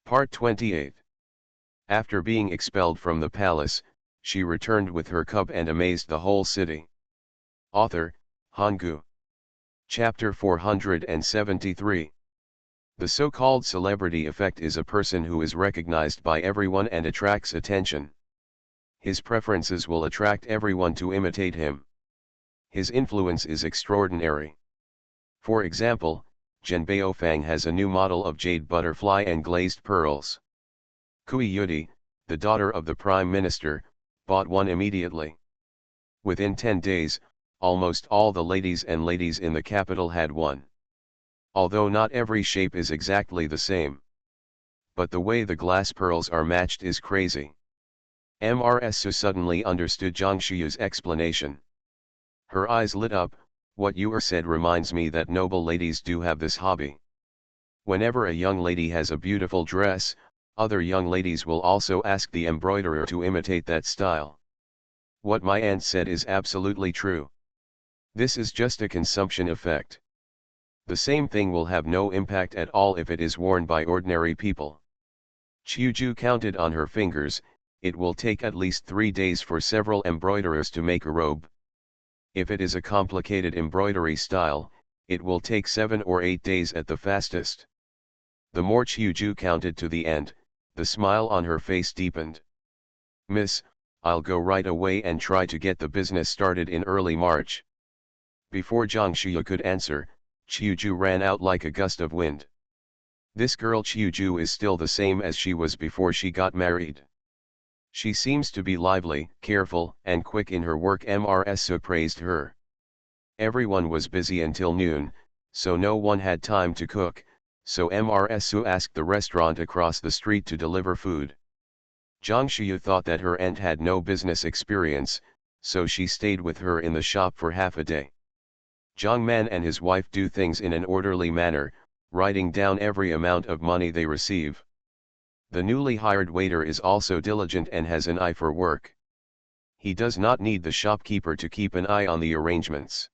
Part 28. After being expelled from the palace, she returned with her cup and amazed the whole city. Author, Hangu. Chapter 473. The so-called celebrity effect is a person who is recognized by everyone and attracts attention. His preferences will attract everyone to imitate him. His influence is extraordinary. For example, Zhen Baofeng has a new model of jade butterfly and glazed pearls. Kui Yudi, the daughter of the Prime Minister, bought one immediately. Within 10 days, almost all the ladies in the capital had one. Although not every shape is exactly the same. But the way the glass pearls are matched is crazy. Mrs. suddenly understood Zhang Shuyu's explanation. Her eyes lit up. What you said reminds me that noble ladies do have this hobby. Whenever a young lady has a beautiful dress, other young ladies will also ask the embroiderer to imitate that style. What my aunt said is absolutely true. This is just a consumption effect. The same thing will have no impact at all if it is worn by ordinary people. Qiuju counted on her fingers. It will take at least 3 days for several embroiderers to make a robe. If it is a complicated embroidery style, it will take 7 or 8 days at the fastest. The more Qiuju counted to the end, the smile on her face deepened. Miss, I'll go right away and try to get the business started in early March. Before Zhang Shuyu could answer, Qiuju ran out like a gust of wind. This girl Qiuju is still the same as she was before she got married. She seems to be lively, careful, and quick in her work. Mrs. praised her. Everyone was busy until noon, so no one had time to cook, so Mrs. asked the restaurant across the street to deliver food. Zhang Shuyu thought that her aunt had no business experience, so she stayed with her in the shop for half a day. Zhang Man and his wife do things in an orderly manner, writing down every amount of money they receive. The newly hired waiter is also diligent and has an eye for work. He does not need the shopkeeper to keep an eye on the arrangements.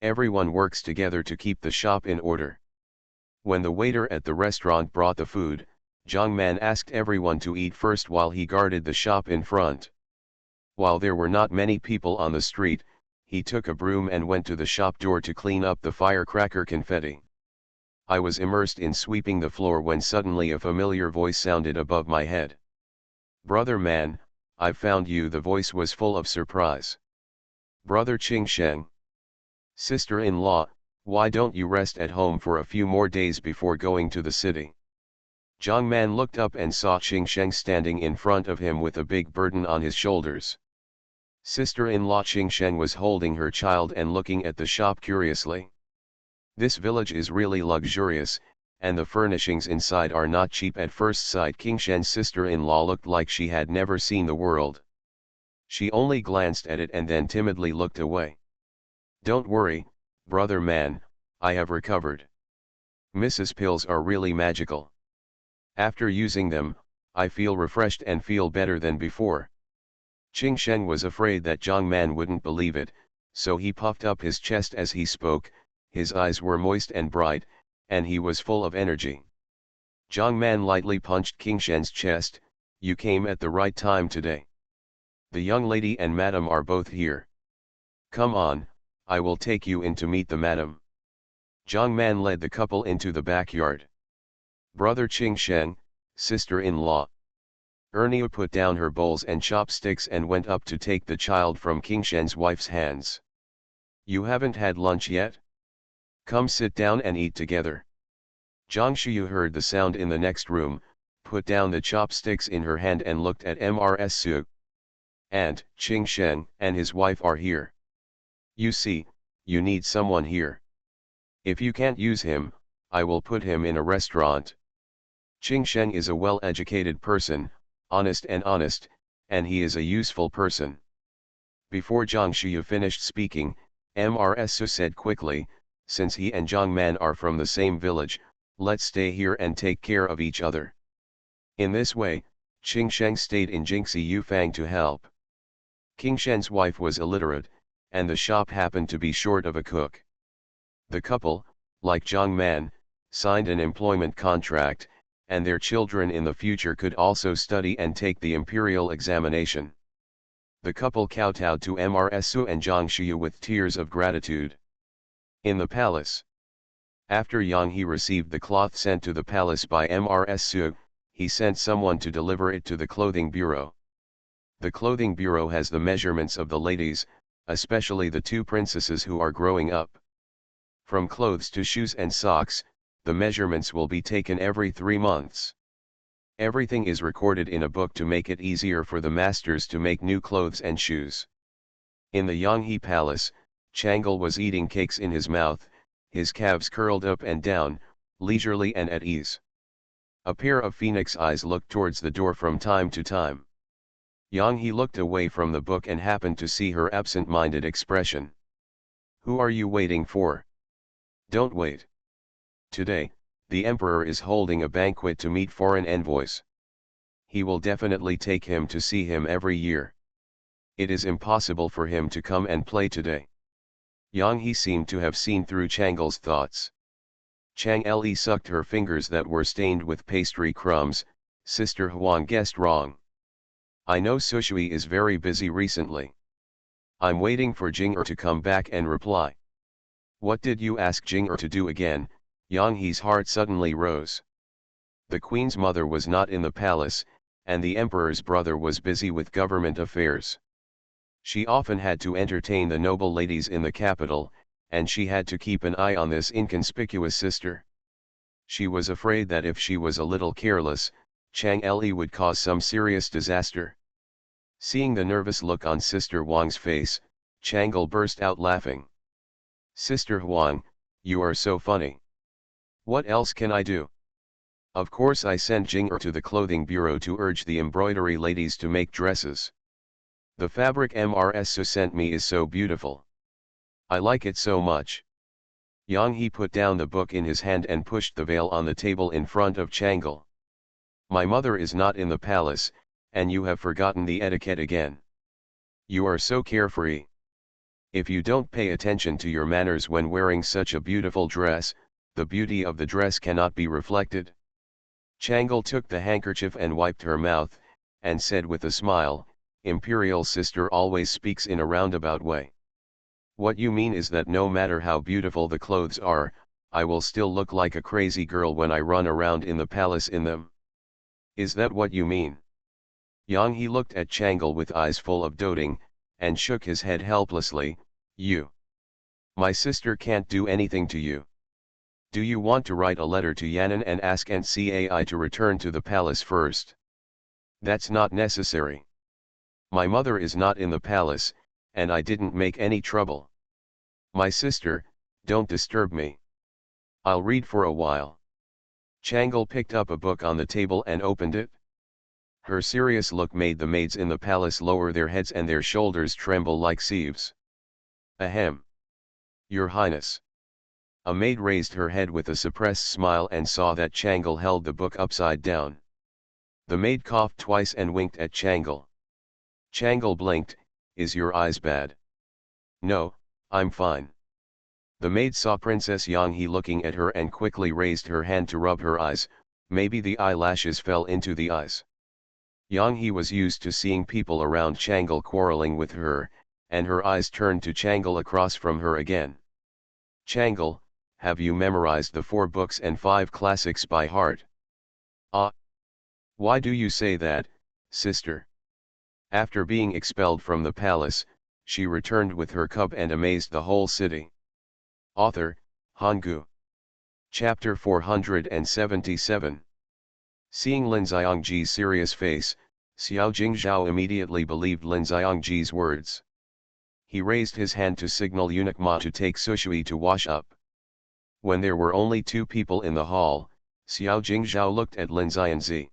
Everyone works together to keep the shop in order. When the waiter at the restaurant brought the food, Zhang Man asked everyone to eat first while he guarded the shop in front. While there were not many people on the street, he took a broom and went to the shop door to clean up the firecracker confetti. I was immersed in sweeping the floor when suddenly a familiar voice sounded above my head. Brother man, I've found you. The voice was full of surprise. Brother Qing Sheng. Sister-in-law, why don't you rest at home for a few more days before going to the city? Zhang Man looked up and saw Qing Sheng standing in front of him with a big burden on his shoulders. Sister-in-law Qing Sheng was holding her child and looking at the shop curiously. This village is really luxurious, and the furnishings inside are not cheap at first sight. Qing Shen's sister-in-law looked like she had never seen the world. She only glanced at it and then timidly looked away. Don't worry, brother man, I have recovered. Mrs. Pills are really magical. After using them, I feel refreshed and feel better than before. Qing Sheng was afraid that Zhang Man wouldn't believe it, so he puffed up his chest as he spoke. His eyes were moist and bright, and he was full of energy. Zhang Man lightly punched Qing Shen's chest. You came at the right time today. The young lady and madam are both here. Come on, I will take you in to meet the madam. Zhang Man led the couple into the backyard. Brother Qing Sheng, sister-in-law. Ernia put down her bowls and chopsticks and went up to take the child from Qing Shen's wife's hands. You haven't had lunch yet? Come sit down and eat together. Zhang Shuyu heard the sound in the next room, put down the chopsticks in her hand and looked at Mrs. And Qing Sheng and his wife are here. You see, you need someone here. If you can't use him, I will put him in a restaurant. Qing Sheng is a well-educated person, honest, and he is a useful person. Before Zhang Shuyu finished speaking, Mrs. said quickly, since he and Zhang Man are from the same village, let's stay here and take care of each other. In this way, Qing Sheng stayed in Jingxi Yufang to help. Qing Shen's wife was illiterate, and the shop happened to be short of a cook. The couple, like Zhang Man, signed an employment contract, and their children in the future could also study and take the imperial examination. The couple kowtowed to Mrsu and Zhang Shiyu with tears of gratitude. In the palace. After Yang He received the cloth sent to the palace by Mrsu, he sent someone to deliver it to the clothing bureau. The clothing bureau has the measurements of the ladies, especially the two princesses who are growing up. From clothes to shoes and socks, the measurements will be taken every 3 months. Everything is recorded in a book to make it easier for the masters to make new clothes and shoes. In the Yanghe palace, Changle was eating cakes in his mouth, his calves curled up and down, leisurely and at ease. A pair of phoenix eyes looked towards the door from time to time. Yanghe looked away from the book and happened to see her absent-minded expression. "Who are you waiting for? Don't wait. Today, the emperor is holding a banquet to meet foreign envoys. He will definitely take him to see him every year. It is impossible for him to come and play today." Yanghe seemed to have seen through Changle's thoughts. Chang Le sucked her fingers that were stained with pastry crumbs. "Sister Huang guessed wrong. I know Sushui is very busy recently. I'm waiting for Jing'er to come back and reply." "What did you ask Jing'er to do again?" Yanghe's heart suddenly rose. The queen's mother was not in the palace, and the emperor's brother was busy with government affairs. She often had to entertain the noble ladies in the capital, and she had to keep an eye on this inconspicuous sister. She was afraid that if she was a little careless, Chang Le would cause some serious disaster. Seeing the nervous look on Sister Huang's face, Changle burst out laughing. "Sister Huang, you are so funny. What else can I do? Of course I sent Jing'er to the clothing bureau to urge the embroidery ladies to make dresses. The fabric Mrsu sent me is so beautiful. I like it so much." Yanghe put down the book in his hand and pushed the veil on the table in front of Changle. "My mother is not in the palace, and you have forgotten the etiquette again. You are so carefree. If you don't pay attention to your manners when wearing such a beautiful dress, the beauty of the dress cannot be reflected." Changle took the handkerchief and wiped her mouth, and said with a smile, "Imperial sister always speaks in a roundabout way. What you mean is that no matter how beautiful the clothes are, I will still look like a crazy girl when I run around in the palace in them. Is that what you mean?" Yanghe looked at Changle with eyes full of doting, and shook his head helplessly. My sister can't do anything to you. Do you want to write a letter to Yan'an and ask Ncai to return to the palace first?" "That's not necessary. My mother is not in the palace, and I didn't make any trouble. My sister, don't disturb me. I'll read for a while." Changle picked up a book on the table and opened it. Her serious look made the maids in the palace lower their heads and their shoulders tremble like sieves. "Ahem. Your Highness." A maid raised her head with a suppressed smile and saw that Changle held the book upside down. The maid coughed twice and winked at Changle. Changle blinked. "Is your eyes bad?" "No, I'm fine." The maid saw Princess Yanghe looking at her and quickly raised her hand to rub her eyes. Maybe the eyelashes fell into the eyes. Yanghe was used to seeing people around Changle quarreling with her, and her eyes turned to Changle across from her again. "Changle, have you memorized the 4 books and 5 classics by heart?" "Ah. Why do you say that, sister?" After being expelled from the palace, she returned with her cub and amazed the whole city. Author, Hanggu. Chapter 477. Seeing Lin Xiangji's serious face, Xiao Jingzhao immediately believed Lin Xiangji's words. He raised his hand to signal eunuch Ma to take Sushui to wash up. When there were only 2 people in the hall, Xiao Jingzhao looked at Lin Xianzi.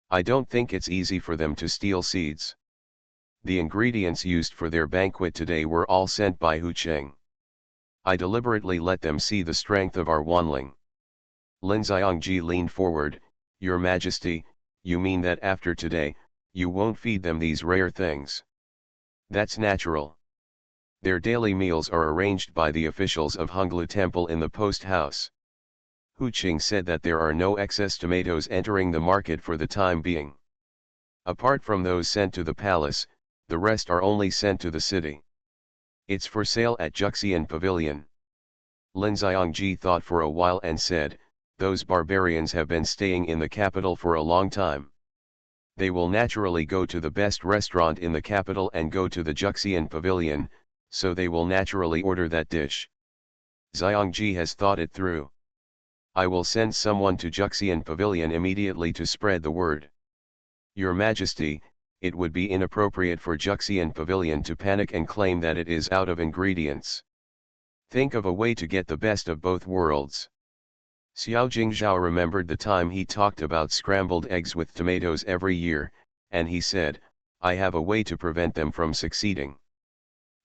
"I don't think it's easy for them to steal seeds. The ingredients used for their banquet today were all sent by Hu Cheng. I deliberately let them see the strength of our wanling." Lin Xiangji leaned forward. "Your Majesty, you mean that after today, you won't feed them these rare things?" "That's natural. Their daily meals are arranged by the officials of Honglu Temple in the post house. Hu Qing said that there are no excess tomatoes entering the market for the time being. Apart from those sent to the palace, the rest are only sent to the city. It's for sale at Juxian Pavilion. Lin Xiangji thought for a while and said, those barbarians have been staying in the capital for a long time. They will naturally go to the best restaurant in the capital and go to the Juxian Pavilion, so they will naturally order that dish. Xiangji has thought it through. I will send someone to Juxian Pavilion immediately to spread the word. Your Majesty, it would be inappropriate for Juxian Pavilion to panic and claim that it is out of ingredients. Think of a way to get the best of both worlds. Xiao Jingzhao remembered the time he talked about scrambled eggs with tomatoes every year, and he said, I have a way to prevent them from succeeding.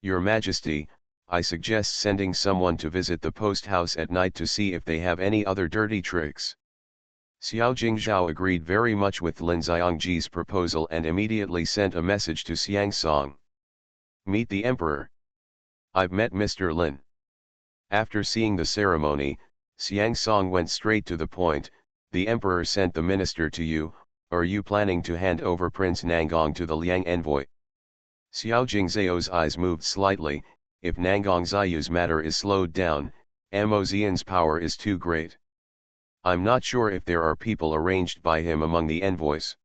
Your Majesty, I suggest sending someone to visit the post house at night to see if they have any other dirty tricks. Xiao Jingzhao agreed very much with Lin Xiangji's proposal and immediately sent a message to Xiang Song. Meet the Emperor. I've met Mr. Lin. After seeing the ceremony, Xiang Song went straight to the point. The Emperor sent the minister to you. Are you planning to hand over Prince Nangong to the Liang envoy? Xiao Jingzhao's eyes moved slightly. If Nangong Ziyu's matter is slowed down, Mo Xian's power is too great. I'm not sure if there are people arranged by him among the envoys.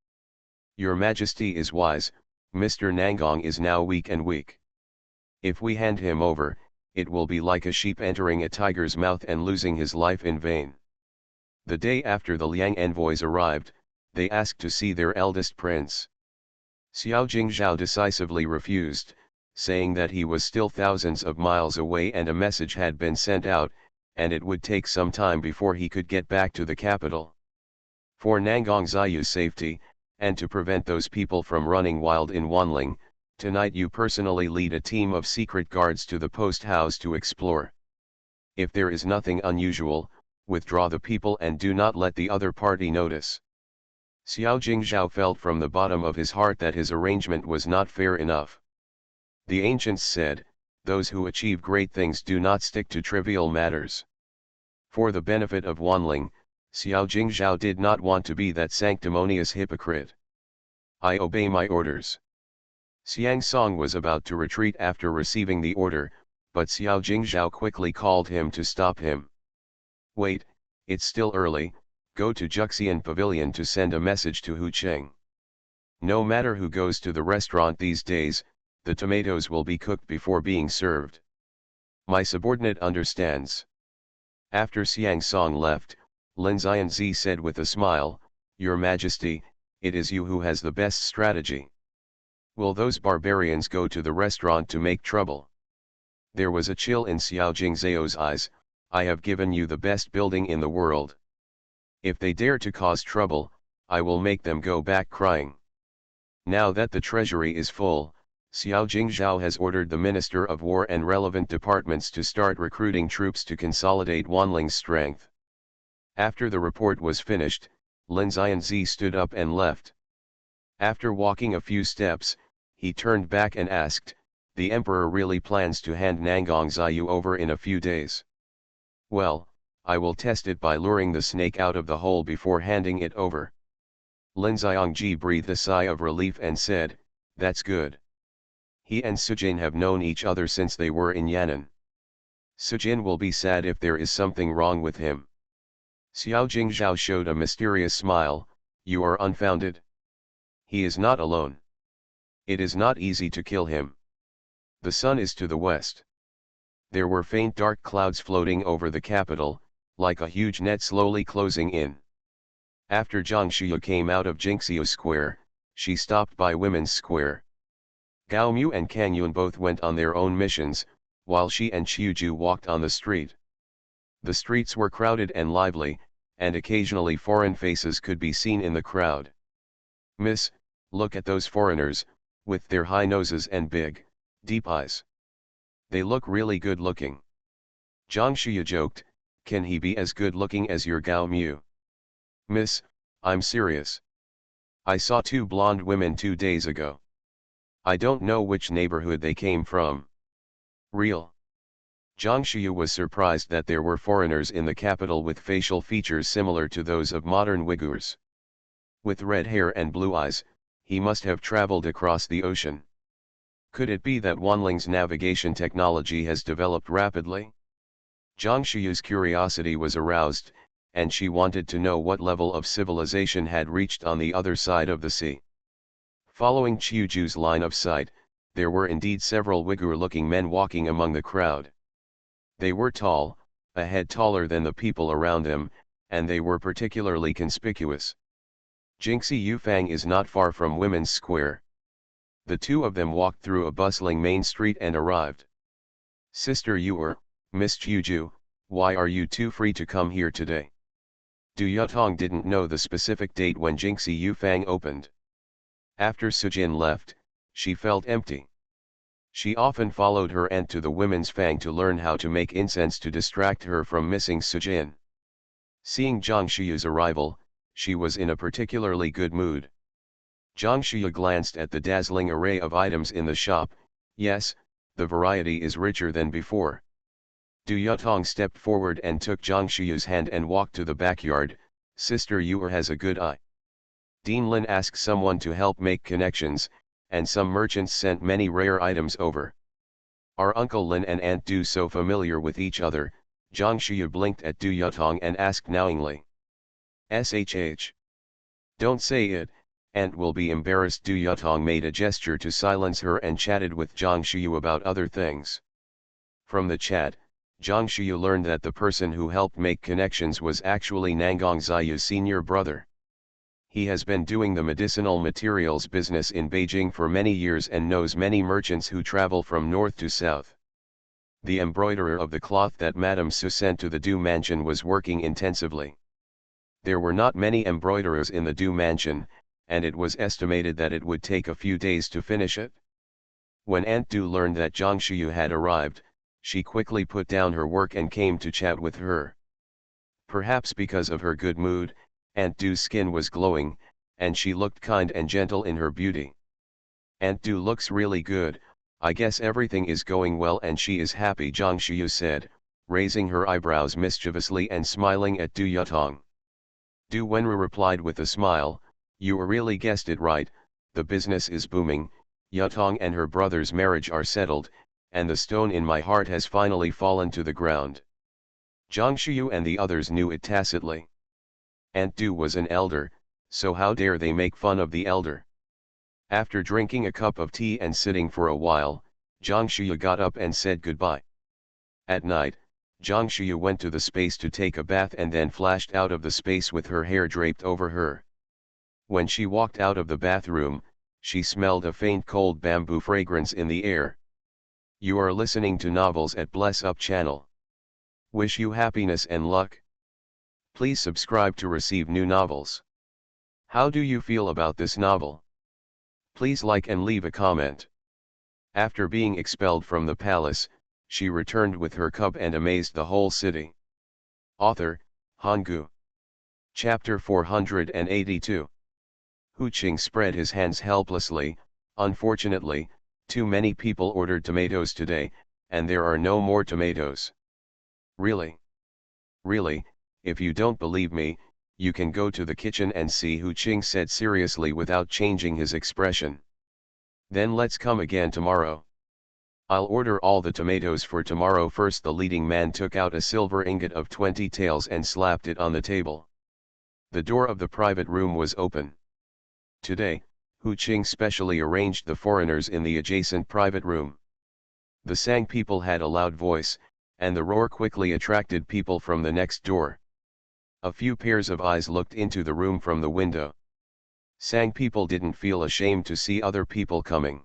Your Majesty is wise, Mr. Nangong is now weak and weak. If we hand him over, it will be like a sheep entering a tiger's mouth and losing his life in vain. The day after the Liang envoys arrived, they asked to see their eldest prince. Xiao Jingzhao decisively refused, saying that he was still thousands of miles away and a message had been sent out, and it would take some time before he could get back to the capital. For Nangong Ziyu's safety, and to prevent those people from running wild in Wanling, tonight you personally lead a team of secret guards to the post house to explore. If there is nothing unusual, withdraw the people and do not let the other party notice. Xiao Jingzhao felt from the bottom of his heart that his arrangement was not fair enough. The ancients said, those who achieve great things do not stick to trivial matters. For the benefit of Wanling, Xiao Jingzhao did not want to be that sanctimonious hypocrite. I obey my orders. Xiang Song was about to retreat after receiving the order, but Xiao Jingzhao quickly called him to stop him. Wait, it's still early, go to Juxian Pavilion to send a message to Hu Qing. No matter who goes to the restaurant these days, the tomatoes will be cooked before being served. My subordinate understands. After Xiang Song left, Lin Xianzi said with a smile, Your Majesty, it is you who has the best strategy. Will those barbarians go to the restaurant to make trouble? There was a chill in Xiao Jingzhao's eyes. I have given you the best building in the world. If they dare to cause trouble, I will make them go back crying. Now that the treasury is full, Xiao Jingzhao has ordered the Minister of War and relevant departments to start recruiting troops to consolidate Wanling's strength. After the report was finished, Lin Xianzi stood up and left. After walking a few steps, he turned back and asked, the Emperor really plans to hand Nangong Ziyu over in a few days. Well, I will test it by luring the snake out of the hole before handing it over. Lin Xiangji breathed a sigh of relief and said, that's good. He and Sujin have known each other since they were in Yan'an. Sujin will be sad if there is something wrong with him. Xiao Jingzhao showed a mysterious smile, you are unfounded. He is not alone. It is not easy to kill him. The sun is to the west. There were faint dark clouds floating over the capital, like a huge net slowly closing in. After Zhang Shuya came out of Jingxiu Square, she stopped by Women's Square. Gao Mu and Kang Yun both went on their own missions, while she and Qiuju walked on the street. The streets were crowded and lively, and occasionally foreign faces could be seen in the crowd. Miss, look at those foreigners, with their high noses and big, deep eyes. They look really good looking. Zhang Shuya joked, can he be as good looking as your Gao Mu? Miss, I'm serious. I saw two blonde women 2 days ago. I don't know which neighborhood they came from. Real. Zhang Xiu was surprised that there were foreigners in the capital with facial features similar to those of modern Uyghurs. With red hair and blue eyes, he must have traveled across the ocean. Could it be that Wanling's navigation technology has developed rapidly? Zhang Xiu's curiosity was aroused, and she wanted to know what level of civilization had reached on the other side of the sea. Following Qiuju's line of sight, there were indeed several Uyghur-looking men walking among the crowd. They were tall, a head taller than the people around them, and they were particularly conspicuous. Jingxi Yufang is not far from Women's Square. The two of them walked through a bustling main street and arrived. Sister Yuer, Miss Qiuju, why are you two free to come here today? Du Yutong didn't know the specific date when Jingxi Yufang opened. After Sujin left, she felt empty. She often followed her aunt to the women's fang to learn how to make incense to distract her from missing Sujin. Seeing Zhang Xiu's arrival, she was in a particularly good mood. Zhang Xiu glanced at the dazzling array of items in the shop. Yes, the variety is richer than before. Du Yutong stepped forward and took Zhang Xiu's hand and walked to the backyard. Sister Yuer has a good eye. Dean Lin asked someone to help make connections, and some merchants sent many rare items over. Are Uncle Lin and Aunt Du so familiar with each other? Zhang Xiu blinked at Du Yutong and asked knowingly. Shh. Don't say it, Aunt will be embarrassed. Du Yutong made a gesture to silence her and chatted with Zhang Xiu about other things. From the chat, Zhang Xiu learned that the person who helped make connections was actually Nangong Ziyu's senior brother. He has been doing the medicinal materials business in Beijing for many years and knows many merchants who travel from north to south. The embroiderer of the cloth that Madame Su sent to the Du mansion was working intensively. There were not many embroiderers in the Du mansion, and it was estimated that it would take a few days to finish it. When Aunt Du learned that Zhang Xiu had arrived, she quickly put down her work and came to chat with her. Perhaps because of her good mood, Aunt Du's skin was glowing, and she looked kind and gentle in her beauty. Aunt Du looks really good, I guess everything is going well and she is happy, Zhang Xiu said, raising her eyebrows mischievously and smiling at Du Yutong. Du Wenru replied with a smile, you really guessed it right, the business is booming, Yutong and her brother's marriage are settled, and the stone in my heart has finally fallen to the ground. Zhang Xiu and the others knew it tacitly. Aunt Du was an elder, so how dare they make fun of the elder? After drinking a cup of tea and sitting for a while, Zhang Xiu got up and said goodbye. At night, Zhang Xiu went to the space to take a bath and then flashed out of the space with her hair draped over her. When she walked out of the bathroom, she smelled a faint cold bamboo fragrance in the air. You are listening to Novels at Bless Up channel. Wish you happiness and luck. Please subscribe to receive new novels. How do you feel about this novel? Please like and leave a comment. After being expelled from the palace, she returned with her cub and amazed the whole city. Author, Hanggu. Chapter 482. Hu Qing spread his hands helplessly. Unfortunately, too many people ordered tomatoes today, and there are no more tomatoes. Really? Really, if you don't believe me, you can go to the kitchen and see, Hu Qing said seriously without changing his expression. Then let's come again tomorrow. I'll order all the tomatoes for tomorrow first. The leading man took out a silver ingot of 20 taels and slapped it on the table. The door of the private room was open. Today, Hu Qing specially arranged the foreigners in the adjacent private room. The Sang people had a loud voice, and the roar quickly attracted people from the next door. A few pairs of eyes looked into the room from the window. Sang people didn't feel ashamed to see other people coming.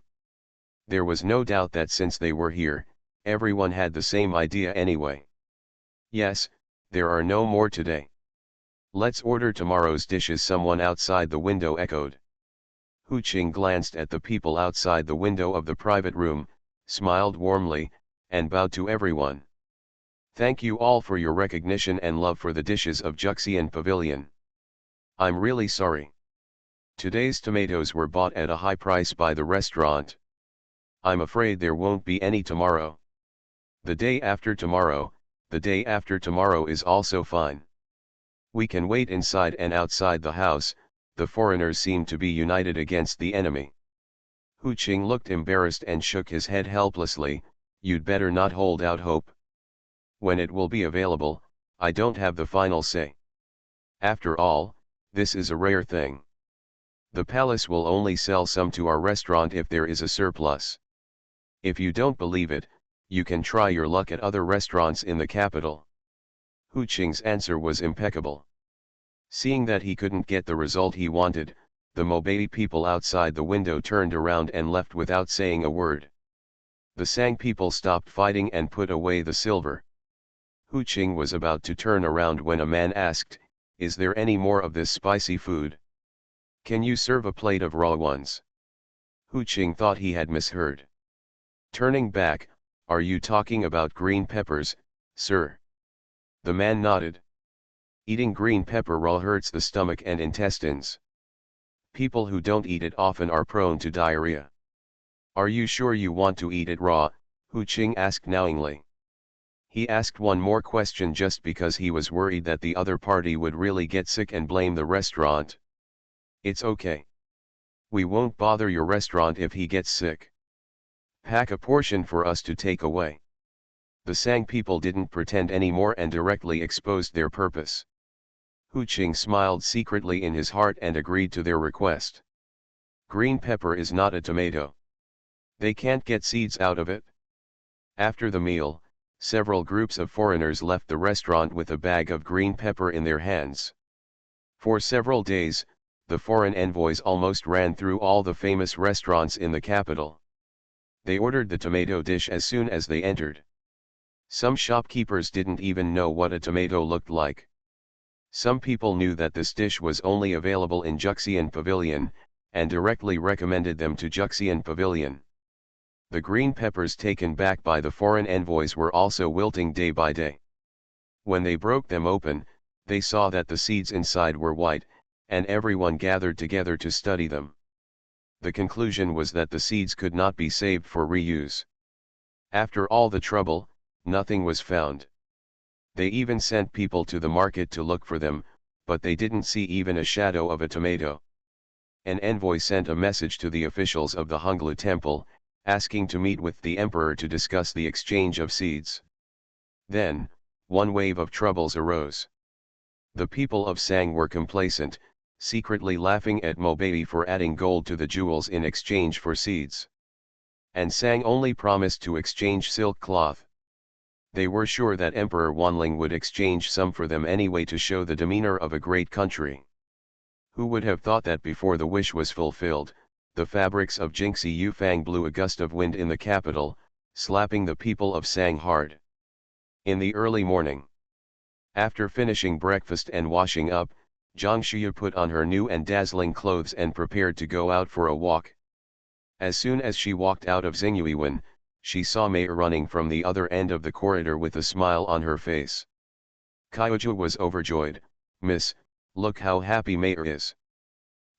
There was no doubt that since they were here, everyone had the same idea anyway. Yes, there are no more today. Let's order tomorrow's dishes, someone outside the window echoed. Hu Qing glanced at the people outside the window of the private room, smiled warmly, and bowed to everyone. Thank you all for your recognition and love for the dishes of Juxian Pavilion. I'm really sorry. Today's tomatoes were bought at a high price by the restaurant. I'm afraid there won't be any tomorrow. The day after tomorrow is also fine. We can wait inside and outside the house. The foreigners seem to be united against the enemy. Hu Qing looked embarrassed and shook his head helplessly. You'd better not hold out hope. When it will be available, I don't have the final say. After all, this is a rare thing. The palace will only sell some to our restaurant if there is a surplus. If you don't believe it, you can try your luck at other restaurants in the capital. Hu Qing's answer was impeccable. Seeing that he couldn't get the result he wanted, the Mobei people outside the window turned around and left without saying a word. The Sang people stopped fighting and put away the silver. Hu Qing was about to turn around when a man asked, "Is there any more of this spicy food? Can you serve a plate of raw ones?" Hu Qing thought he had misheard. Turning back, "Are you talking about green peppers, sir?" The man nodded. Eating green pepper raw hurts the stomach and intestines. People who don't eat it often are prone to diarrhea. "Are you sure you want to eat it raw?" Hu Qing asked knowingly. He asked one more question just because he was worried that the other party would really get sick and blame the restaurant. "It's okay. We won't bother your restaurant if he gets sick. Pack a portion for us to take away." The Sang people didn't pretend anymore and directly exposed their purpose. Hu Qing smiled secretly in his heart and agreed to their request. Green pepper is not a tomato. They can't get seeds out of it. After the meal, several groups of foreigners left the restaurant with a bag of green pepper in their hands. For several days, the foreign envoys almost ran through all the famous restaurants in the capital. They ordered the tomato dish as soon as they entered. Some shopkeepers didn't even know what a tomato looked like. Some people knew that this dish was only available in Juxian Pavilion, and directly recommended them to Juxian Pavilion. The green peppers taken back by the foreign envoys were also wilting day by day. When they broke them open, they saw that the seeds inside were white, and everyone gathered together to study them. The conclusion was that the seeds could not be saved for reuse. After all the trouble, nothing was found. They even sent people to the market to look for them, but they didn't see even a shadow of a tomato. An envoy sent a message to the officials of the Honglu temple, asking to meet with the emperor to discuss the exchange of seeds. Then, one wave of troubles arose. The people of Sang were complacent, secretly laughing at Mobei for adding gold to the jewels in exchange for seeds. And Sang only promised to exchange silk cloth. They were sure that Emperor Wanling would exchange some for them anyway to show the demeanor of a great country. Who would have thought that before the wish was fulfilled, the fabrics of Jingxi Yufang blew a gust of wind in the capital, slapping the people of Sang hard. In the early morning, after finishing breakfast and washing up, Zhang Shuyu put on her new and dazzling clothes and prepared to go out for a walk. As soon as she walked out of Xingyuan, she saw Mei running from the other end of the corridor with a smile on her face. Kaiozhu was overjoyed. "Miss, look how happy Mei is.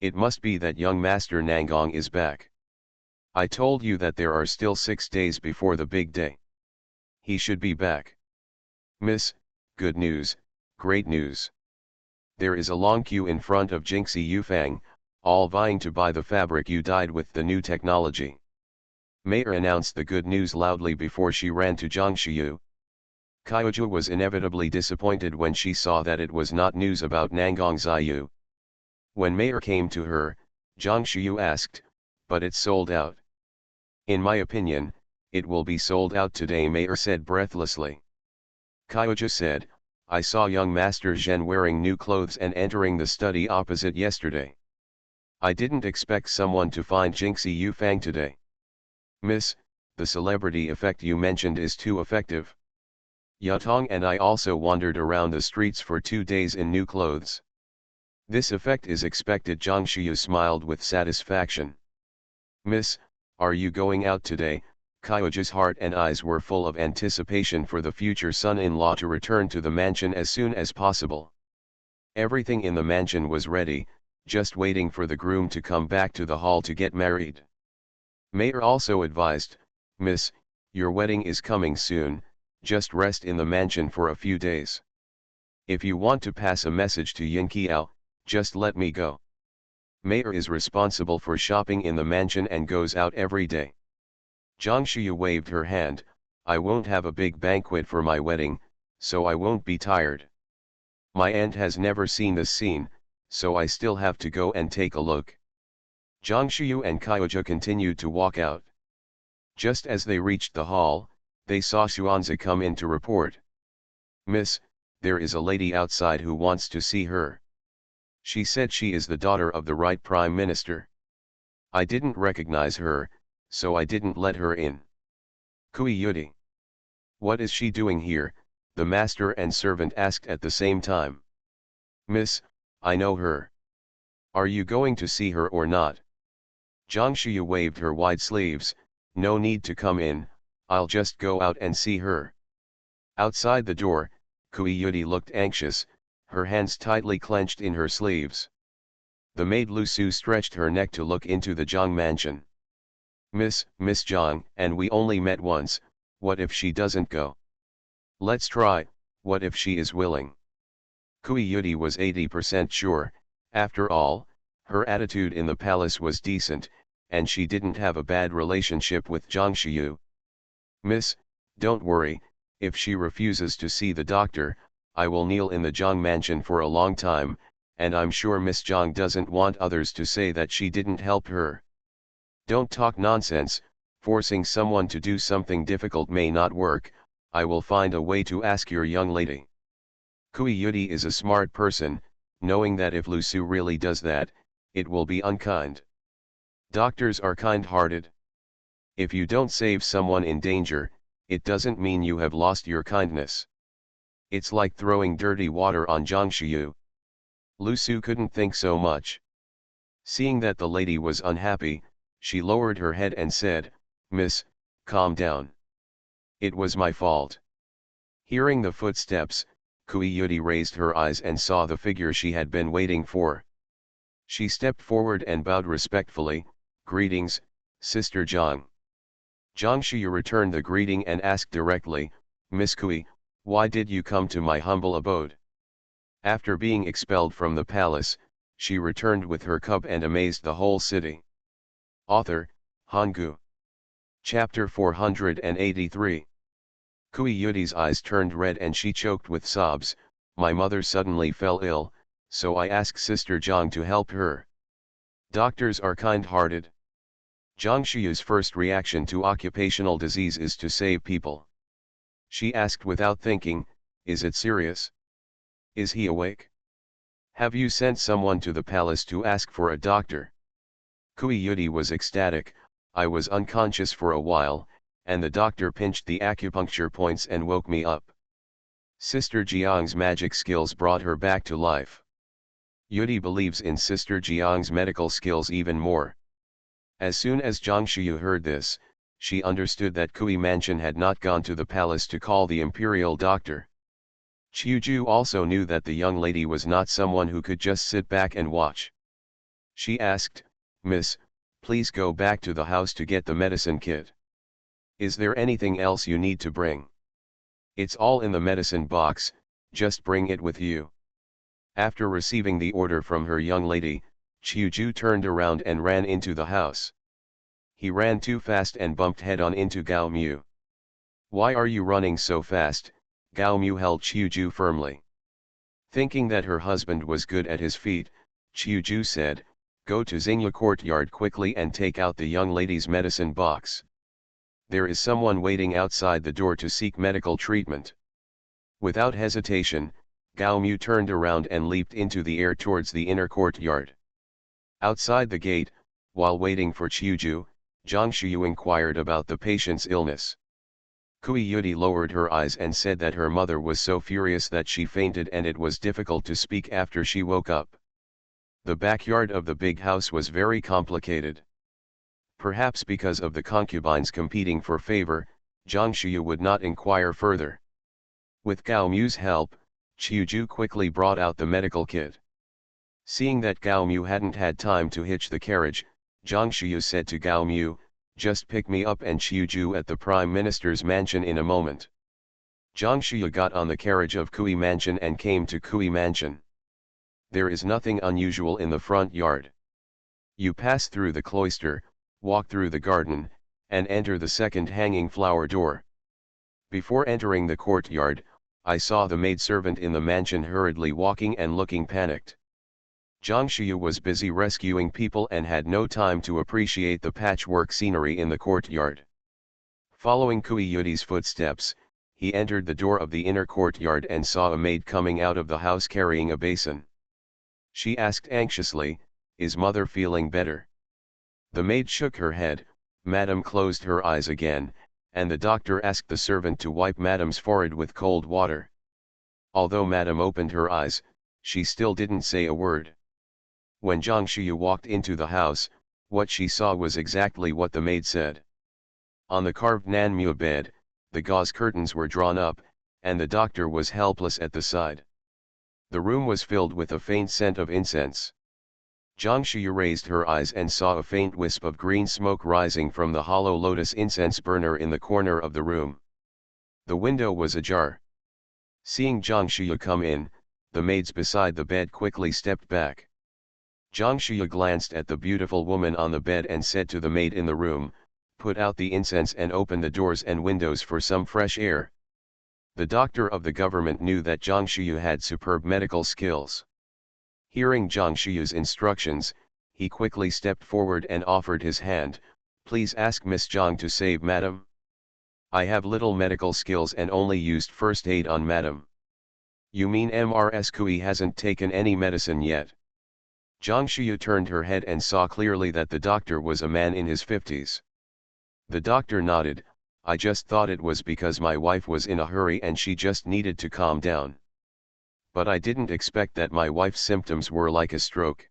It must be that young Master Nangong is back. I told you that there are still 6 days before the big day. He should be back. Miss, good news, great news. There is a long queue in front of Jingxi Yufang, all vying to buy the fabric you dyed with the new technology." Mei announced the good news loudly before she ran to Zhang Shuyu. Kaiozhu was inevitably disappointed when she saw that it was not news about Nangong Ziyu. When Mei came to her, Zhang Shuyu asked, "But it's sold out." "In my opinion, it will be sold out today," Mei said breathlessly. Kaiozhu said, "I saw young Master Zhen wearing new clothes and entering the study opposite yesterday. I didn't expect someone to find Jingxi Yufang today. Miss, the celebrity effect you mentioned is too effective. Yatong and I also wandered around the streets for 2 days in new clothes. This effect is expected." Zhang Shuyu smiled with satisfaction. "Miss, are you going out today?" Kaiozhu's heart and eyes were full of anticipation for the future son-in-law to return to the mansion as soon as possible. Everything in the mansion was ready, just waiting for the groom to come back to the hall to get married. Mei also advised, "Miss, your wedding is coming soon, just rest in the mansion for a few days. If you want to pass a message to Yin Qiao, just let me go. Mayor is responsible for shopping in the mansion and goes out every day. Zhang Shuyu waved her hand. I won't have a big banquet for my wedding, so I won't be tired. My aunt has never seen this scene, so I still have to go and take a look. Zhang Shuyu and Kaiozha continued to walk out. Just as they reached the hall, they saw Xuanzi come in to report. Miss, there is a lady outside who wants to see her. She said she is the daughter of the right Prime Minister. I didn't recognize her, so I didn't let her in. Kui Yudi. What is she doing here? The master and servant asked at the same time. Miss, I know her. Are you going to see her or not? Zhang Shuyu waved her wide sleeves. No need to come in, I'll just go out and see her. Outside the door, Kui Yudi looked anxious, her hands tightly clenched in her sleeves. The maid Lu Su stretched her neck to look into the Zhang mansion. Miss Zhang, and we only met once, what if she doesn't go? Let's try, what if she is willing? Kui Yudi was 80% sure, after all, her attitude in the palace was decent, and she didn't have a bad relationship with Zhang Shuyu. Miss, don't worry, if she refuses to see the doctor, I will kneel in the Zhang mansion for a long time, and I'm sure Miss Zhang doesn't want others to say that she didn't help her. Don't talk nonsense, forcing someone to do something difficult may not work, I will find a way to ask your young lady. Kui Yudi is a smart person, knowing that if Lu Su really does that, it will be unkind. Doctors are kind-hearted. If you don't save someone in danger, it doesn't mean you have lost your kindness. It's like throwing dirty water on Zhang Shuyu. Lu Su couldn't think so much. Seeing that the lady was unhappy, she lowered her head and said, Miss, calm down. It was my fault. Hearing the footsteps, Kui Yudi raised her eyes and saw the figure she had been waiting for. She stepped forward and bowed respectfully. Greetings, Sister Zhang. Zhang Shuyu returned the greeting and asked directly, Miss Kui, why did you come to my humble abode? After being expelled from the palace, she returned with her cub and amazed the whole city. Author, Hanggu. Chapter 483. Kui Yudi's eyes turned red and she choked with sobs. My mother suddenly fell ill, so I asked Sister Zhang to help her. Doctors are kind-hearted. Zhang Shuyu's first reaction to occupational disease is to save people. She asked without thinking, is it serious? Is he awake? Have you sent someone to the palace to ask for a doctor? Kui Yudi was ecstatic. I was unconscious for a while, and the doctor pinched the acupuncture points and woke me up. Sister Jiang's magic skills brought her back to life. Yudi believes in Sister Jiang's medical skills even more. As soon as Zhang Shuyu heard this, she understood that Kui Mansion had not gone to the palace to call the imperial doctor. Qiuju also knew that the young lady was not someone who could just sit back and watch. She asked, Miss, please go back to the house to get the medicine kit. Is there anything else you need to bring? It's all in the medicine box, just bring it with you. After receiving the order from her young lady, Qiuju turned around and ran into the house. He ran too fast and bumped head-on into Gao Mu. Why are you running so fast? Gao Mu held Qiuju firmly. Thinking that her husband was good at his feet, Qiuju said, go to Xingye courtyard quickly and take out the young lady's medicine box. There is someone waiting outside the door to seek medical treatment. Without hesitation, Gao Mu turned around and leaped into the air towards the inner courtyard. Outside the gate, while waiting for Qiuju, Zhang Shuyu inquired about the patient's illness. Kui Yudi lowered her eyes and said that her mother was so furious that she fainted and it was difficult to speak after she woke up. The backyard of the big house was very complicated. Perhaps because of the concubines competing for favor, Zhang Shuyu would not inquire further. With Gao Mu's help, Qiuju quickly brought out the medical kit. Seeing that Gao Mu hadn't had time to hitch the carriage, Zhang Shuyu said to Gao Mu, just pick me up and Qiuju at the Prime Minister's mansion in a moment. Zhang Shuya got on the carriage of Kui Mansion and came to Kui Mansion. There is nothing unusual in the front yard. You pass through the cloister, walk through the garden, and enter the second hanging flower door. Before entering the courtyard, I saw the maidservant in the mansion hurriedly walking and looking panicked. Zhang Shuya was busy rescuing people and had no time to appreciate the patchwork scenery in the courtyard. Following Kui Yudi's footsteps, he entered the door of the inner courtyard and saw a maid coming out of the house carrying a basin. She asked anxiously, "Is mother feeling better?" The maid shook her head, Madam closed her eyes again, and the doctor asked the servant to wipe Madam's forehead with cold water. Although Madam opened her eyes, she still didn't say a word. When Zhang Shuya walked into the house, what she saw was exactly what the maid said. On the carved Nanmu bed, the gauze curtains were drawn up, and the doctor was helpless at the side. The room was filled with a faint scent of incense. Zhang Shuya raised her eyes and saw a faint wisp of green smoke rising from the hollow lotus incense burner in the corner of the room. The window was ajar. Seeing Zhang Shuya come in, the maids beside the bed quickly stepped back. Zhang Shuya glanced at the beautiful woman on the bed and said to the maid in the room, "Put out the incense and open the doors and windows for some fresh air." The doctor of the government knew that Zhang Shuya had superb medical skills. Hearing Zhang Shuya's instructions, he quickly stepped forward and offered his hand, "Please ask Miss Zhang to save Madam. I have little medical skills and only used first aid on Madam." "You mean Ms. Kui hasn't taken any medicine yet?" Zhang Shuya turned her head and saw clearly that the doctor was a man in his 50s. The doctor nodded, "I just thought it was because my wife was in a hurry and she just needed to calm down. But I didn't expect that my wife's symptoms were like a stroke.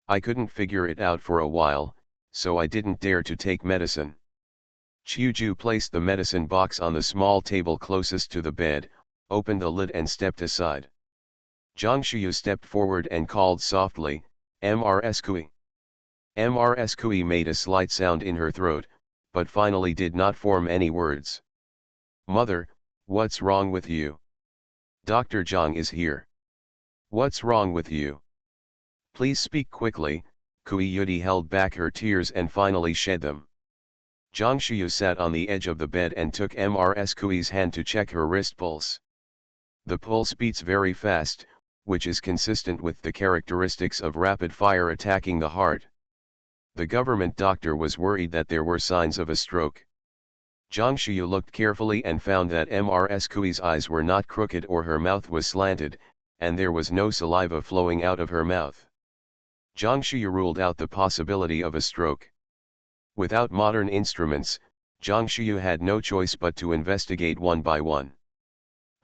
I couldn't figure it out for a while, so I didn't dare to take medicine." Qiuju placed the medicine box on the small table closest to the bed, opened the lid and stepped aside. Zhang Shuya stepped forward and called softly, "Ms. Kui." Ms. Kui made a slight sound in her throat, but finally did not form any words. "Mother, what's wrong with you? Dr. Zhang is here. What's wrong with you? Please speak quickly." Kui Yudi held back her tears and finally shed them. Zhang Shuya sat on the edge of the bed and took Ms. Kui's hand to check her wrist pulse. The pulse beats very fast, which is consistent with the characteristics of rapid fire attacking the heart. The government doctor was worried that there were signs of a stroke. Zhang Shuya looked carefully and found that Ms. Kui's eyes were not crooked or her mouth was slanted, and there was no saliva flowing out of her mouth. Zhang Shuya ruled out the possibility of a stroke. Without modern instruments, Zhang Shuya had no choice but to investigate one by one.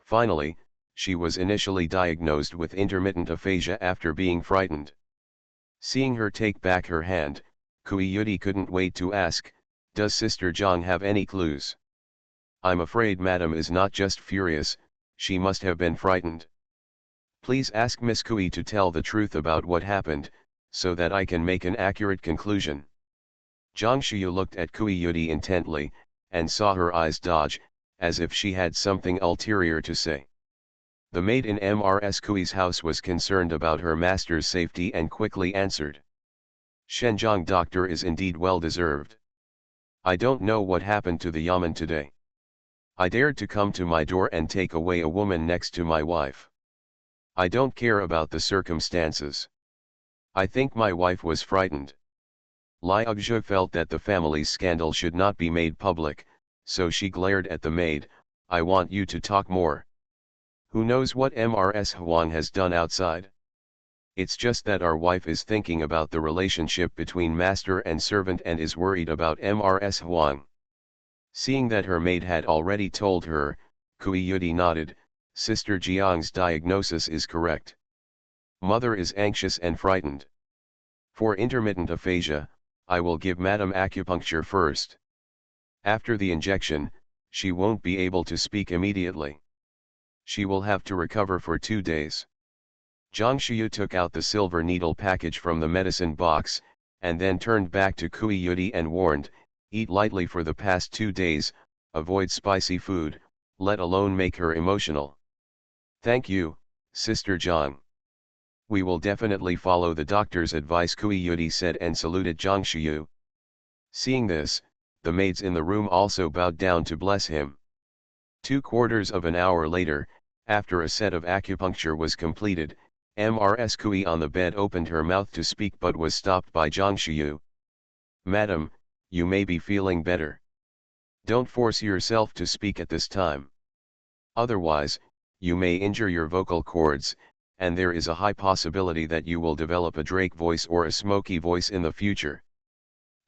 Finally, she was initially diagnosed with intermittent aphasia after being frightened. Seeing her take back her hand, Kui Yudi couldn't wait to ask, "Does Sister Zhang have any clues?" "I'm afraid Madam is not just furious, she must have been frightened. Please ask Miss Kui to tell the truth about what happened, so that I can make an accurate conclusion." Zhang Shuya looked at Kui Yudi intently, and saw her eyes dodge, as if she had something ulterior to say. The maid in Ms. Kui's house was concerned about her master's safety and quickly answered, "Shenzhong doctor is indeed well deserved. I don't know what happened to the Yamen today. I dared to come to my door and take away a woman next to my wife. I don't care about the circumstances. I think my wife was frightened." Liu Xu felt that the family's scandal should not be made public, so she glared at the maid, "I want you to talk more. Who knows what Ms. Huang has done outside? It's just that our wife is thinking about the relationship between master and servant and is worried about Ms. Huang." Seeing that her maid had already told her, Kui Yudi nodded, "Sister Jiang's diagnosis is correct. Mother is anxious and frightened. For intermittent aphasia, I will give Madam acupuncture first. After the injection, she won't be able to speak immediately. She will have to recover for 2 days." Zhang Shuya took out the silver needle package from the medicine box, and then turned back to Kui Yudi and warned, "Eat lightly for the past 2 days, avoid spicy food, let alone make her emotional. Thank you, Sister Zhang. We will definitely follow the doctor's advice, Kui Yudi said and saluted Zhang Shiyu. Seeing this, the maids in the room also bowed down to bless him. 2/4 of an hour later, after a set of acupuncture was completed, Ms. Kui on the bed opened her mouth to speak but was stopped by Zhang Shiyu. Madam, you may be feeling better. Don't force yourself to speak at this time. Otherwise, you may injure your vocal cords, and there is a high possibility that you will develop a Drake voice or a smoky voice in the future.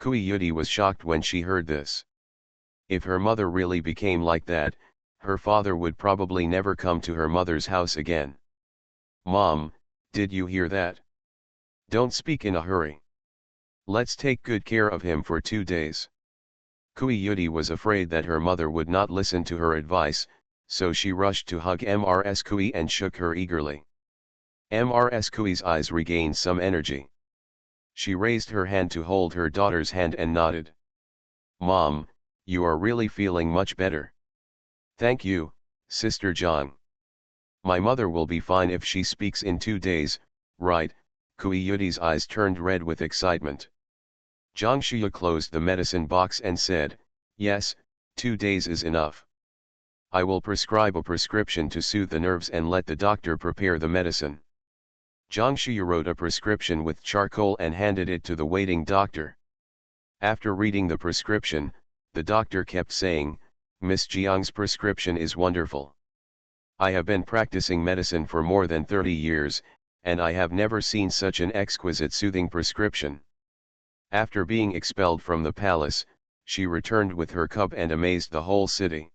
Kui Yudi was shocked when she heard this. If her mother really became like that, her father would probably never come to her mother's house again. Mom, did you hear that? Don't speak in a hurry. Let's take good care of him for 2 days. Kui Yudi was afraid that her mother would not listen to her advice, so she rushed to hug Ms. Kui and shook her eagerly. Ms. Kui's eyes regained some energy. She raised her hand to hold her daughter's hand and nodded. Mom, you are really feeling much better. Thank you, Sister Zhang. My mother will be fine if she speaks in 2 days, right? Kui Yudi's eyes turned red with excitement. Zhang Shiyu closed the medicine box and said, yes, 2 days is enough. I will prescribe a prescription to soothe the nerves and let the doctor prepare the medicine. Zhang Shiyu wrote a prescription with charcoal and handed it to the waiting doctor. After reading the prescription, the doctor kept saying, Miss Jiang's prescription is wonderful. I have been practicing medicine for more than 30 years, and I have never seen such an exquisite soothing prescription. After being expelled from the palace, she returned with her cub and amazed the whole city.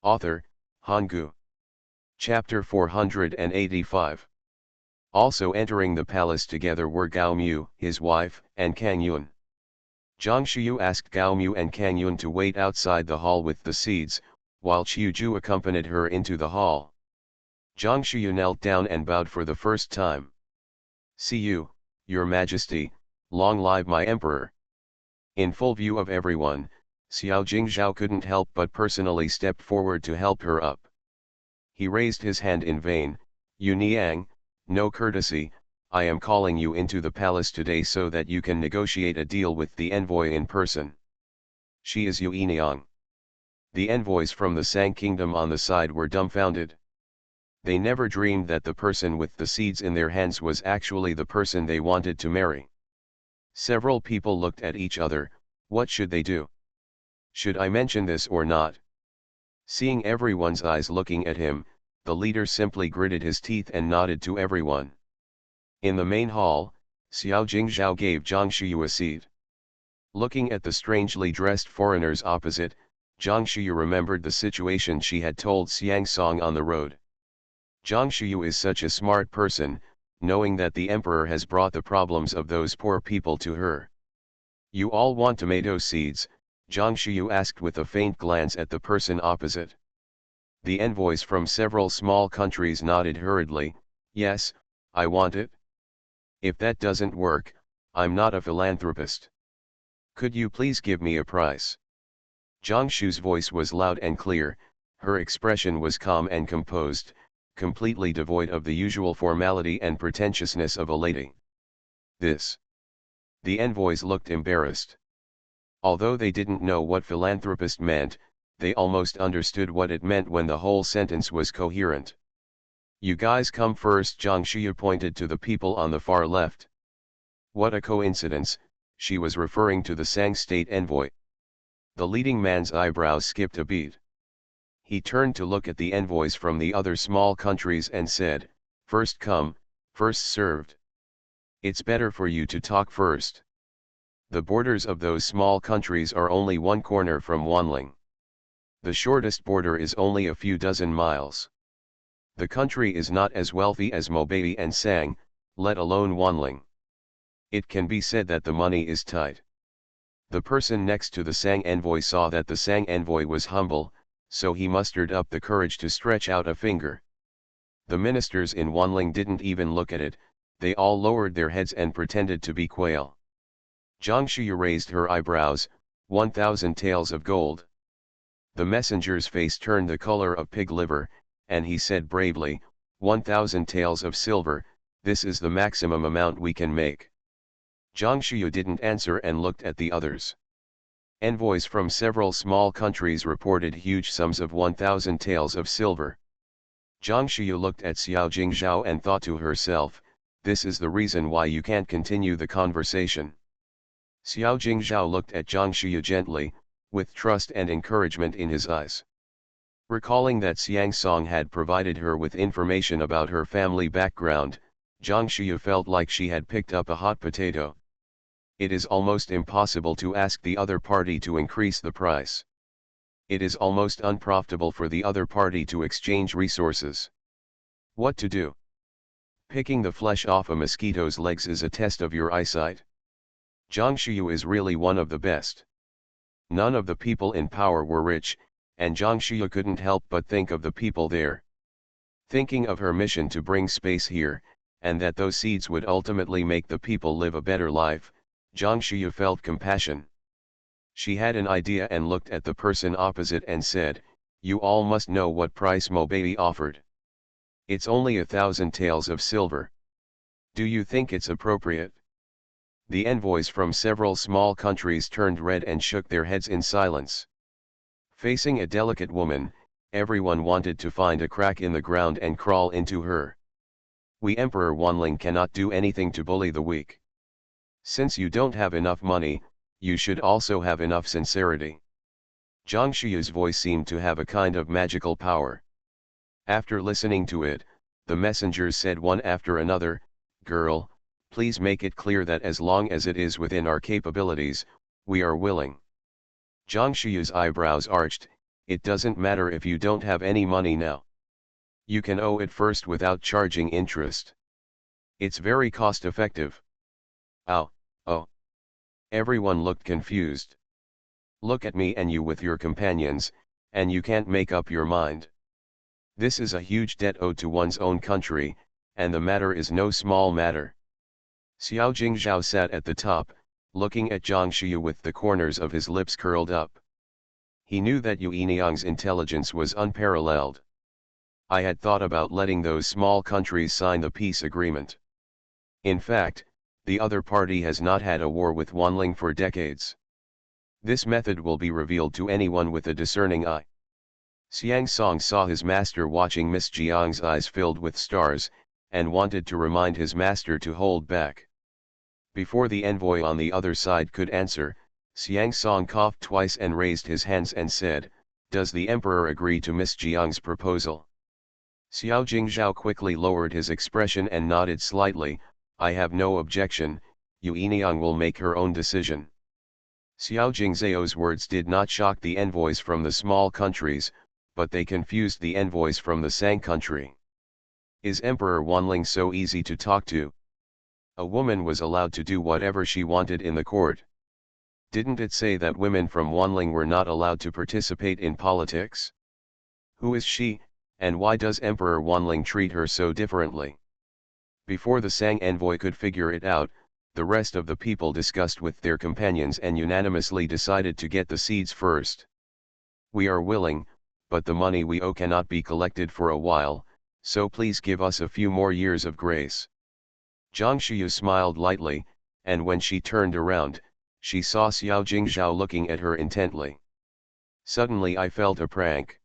Author, Hanggu. Chapter 485. Also entering the palace together were Gao Mu, his wife, and Kang Yun. Zhang Shiyu asked Gao Mu and Kang Yun to wait outside the hall with the seeds, while Qiuju accompanied her into the hall. Zhang Shiyu knelt down and bowed for the first time. See you, Your Majesty, long live my emperor. In full view of everyone, Xiao Jingzhao couldn't help but personally step forward to help her up. He raised his hand in vain. Yu Niang, no courtesy, I am calling you into the palace today so that you can negotiate a deal with the envoy in person. She is Yu Niang. The envoys from the Sang Kingdom on the side were dumbfounded. They never dreamed that the person with the seeds in their hands was actually the person they wanted to marry. Several people looked at each other. What should they do? Should I mention this or not? Seeing everyone's eyes looking at him, the leader simply gritted his teeth and nodded to everyone. In the main hall, Xiao Jingzhao gave Zhang Shiyu a seat. Looking at the strangely dressed foreigners opposite, Zhang Shiyu remembered the situation she had told Xiang Song on the road. Zhang Shiyu is such a smart person, knowing that the emperor has brought the problems of those poor people to her. You all want tomato seeds? Zhang Shiyu asked with a faint glance at the person opposite. The envoys from several small countries nodded hurriedly. Yes, I want it. If that doesn't work, I'm not a philanthropist. Could you please give me a price? Zhang Shiu's voice was loud and clear, her expression was calm and composed, completely devoid of the usual formality and pretentiousness of a lady. This. The envoys looked embarrassed. Although they didn't know what philanthropist meant, they almost understood what it meant when the whole sentence was coherent. You guys come first, Zhang Shiyu pointed to the people on the far left. What a coincidence, she was referring to the Sang state envoy. The leading man's eyebrows skipped a beat. He turned to look at the envoys from the other small countries and said, first come, first served. It's better for you to talk first. The borders of those small countries are only one corner from Wanling. The shortest border is only a few dozen miles. The country is not as wealthy as Mobei and Sang, let alone Wanling. It can be said that the money is tight. The person next to the Sang envoy saw that the Sang envoy was humble, so he mustered up the courage to stretch out a finger. The ministers in Wanling didn't even look at it, they all lowered their heads and pretended to be quail. Zhang Shiyu raised her eyebrows. 1,000 taels of gold. The messenger's face turned the color of pig liver, and he said bravely, 1,000 taels of silver, this is the maximum amount we can make. Zhang Shuyu didn't answer and looked at the others. Envoys from several small countries reported huge sums of 1,000 taels of silver. Zhang Shuyu looked at Xiao Jingzhao and thought to herself, this is the reason why you can't continue the conversation. Xiao Jingzhao looked at Zhang Shuyu gently, with trust and encouragement in his eyes. Recalling that Xiang Song had provided her with information about her family background, Zhang Shuyu felt like she had picked up a hot potato. It is almost impossible to ask the other party to increase the price. It is almost unprofitable for the other party to exchange resources. What to do? Picking the flesh off a mosquito's legs is a test of your eyesight. Zhang Shuyu is really one of the best. None of the people in power were rich, and Zhang Shuyu couldn't help but think of the people there. Thinking of her mission to bring space here, and that those seeds would ultimately make the people live a better life, Zhang Shuyu felt compassion. She had an idea and looked at the person opposite and said, you all must know what price Mobayi offered. It's only 1,000 taels of silver. Do you think it's appropriate? The envoys from several small countries turned red and shook their heads in silence. Facing a delicate woman, everyone wanted to find a crack in the ground and crawl into her. We Emperor Wanling cannot do anything to bully the weak. Since you don't have enough money, you should also have enough sincerity. Zhang Shuyu's voice seemed to have a kind of magical power. After listening to it, the messengers said one after another, girl, please make it clear that as long as it is within our capabilities, we are willing. Zhang Shuyu's eyebrows arched, it doesn't matter if you don't have any money now. You can owe it first without charging interest. It's very cost-effective. Oh. Everyone looked confused. Look at me and you with your companions, and you can't make up your mind. This is a huge debt owed to one's own country, and the matter is no small matter. Xiao Jingzhao sat at the top, looking at Zhang Shuyu with the corners of his lips curled up. He knew that Yu Yiniang's intelligence was unparalleled. I had thought about letting those small countries sign the peace agreement. In fact, the other party has not had a war with Wanling for decades. This method will be revealed to anyone with a discerning eye. Xiang Song saw his master watching Miss Jiang's eyes filled with stars, and wanted to remind his master to hold back. Before the envoy on the other side could answer, Xiang Song coughed twice and raised his hands and said, does the emperor agree to Miss Jiang's proposal? Xiao Jingzhao quickly lowered his expression and nodded slightly, I have no objection, Yu Yiniang will make her own decision. Xiao Jingzhao's words did not shock the envoys from the small countries, but they confused the envoys from the Sang country. Is Emperor Wanling so easy to talk to? A woman was allowed to do whatever she wanted in the court. Didn't it say that women from Wanling were not allowed to participate in politics? Who is she, and why does Emperor Wanling treat her so differently? Before the Sang envoy could figure it out, the rest of the people discussed with their companions and unanimously decided to get the seeds first. We are willing, but the money we owe cannot be collected for a while, so please give us a few more years of grace. Zhang Shuyu smiled lightly, and when she turned around, she saw Xiao Jingzhao looking at her intently. Suddenly I felt a prank.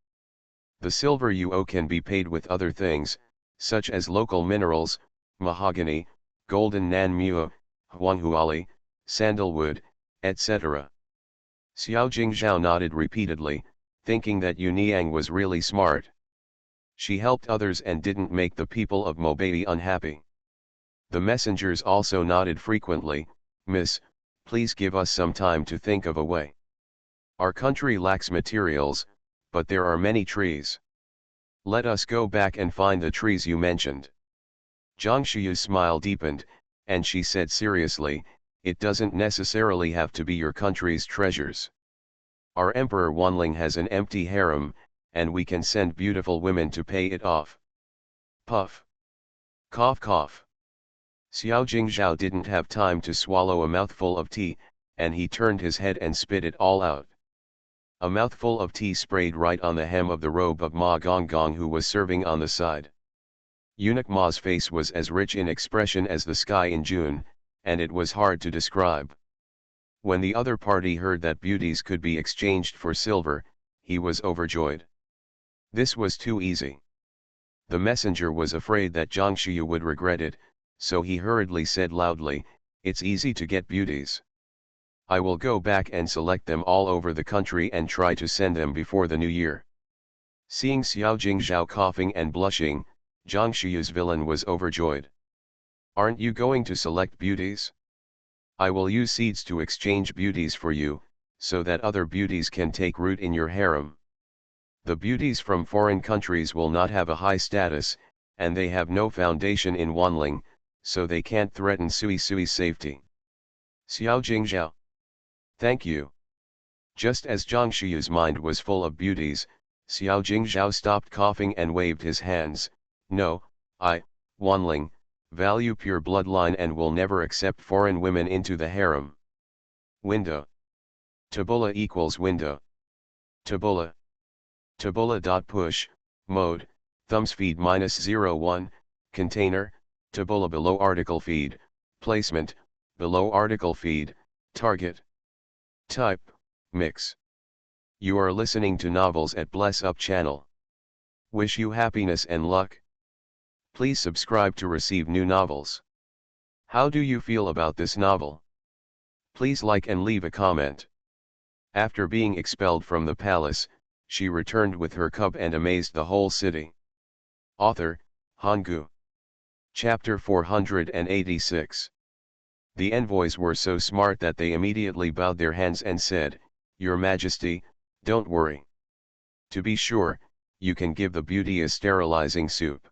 The silver you owe can be paid with other things, such as local minerals, mahogany, golden nanmua, huanghuali, sandalwood, etc. Xiao Jingzhao nodded repeatedly, thinking that Yu Niang was really smart. She helped others and didn't make the people of Mobayi unhappy. The messengers also nodded frequently, Miss, please give us some time to think of a way. Our country lacks materials, but there are many trees. Let us go back and find the trees you mentioned. Zhang Shuyu's smile deepened, and she said seriously, it doesn't necessarily have to be your country's treasures. Our Emperor Wanling has an empty harem, and we can send beautiful women to pay it off. Puff. Cough cough. Xiao Jingzhao didn't have time to swallow a mouthful of tea, and he turned his head and spit it all out. A mouthful of tea sprayed right on the hem of the robe of Ma Gonggong, who was serving on the side. Eunuch Ma's face was as rich in expression as the sky in June, and it was hard to describe. When the other party heard that beauties could be exchanged for silver, he was overjoyed. This was too easy. The messenger was afraid that Zhang Shiyu would regret it, so he hurriedly said loudly, "It's easy to get beauties. I will go back and select them all over the country and try to send them before the new year." Seeing Xiao Jingzhao coughing and blushing, Zhang Shiyu's villain was overjoyed. "Aren't you going to select beauties? I will use seeds to exchange beauties for you, so that other beauties can take root in your harem. The beauties from foreign countries will not have a high status, and they have no foundation in Wanling, so they can't threaten Sui Sui's safety." Xiao Jingzhao. "Thank you." Just as Zhang Shiyu's mind was full of beauties, Xiao Jingzhao stopped coughing and waved his hands. "No, I, Wanling, value pure bloodline and will never accept foreign women into the harem." Window. Tabula equals window. Tabula. Tabula.push, mode, thumbs feed -01, container, tabula below article feed, placement, below article feed, target. Type, mix. You are listening to novels at Bless Up channel. Wish you happiness and luck. Please subscribe to receive new novels. How do you feel about this novel? Please like and leave a comment. After being expelled from the palace, she returned with her cub and amazed the whole city. Author, Hanggu. Chapter 486. The envoys were so smart that they immediately bowed their hands and said, "Your Majesty, don't worry. To be sure, you can give the beauty a sterilizing soup."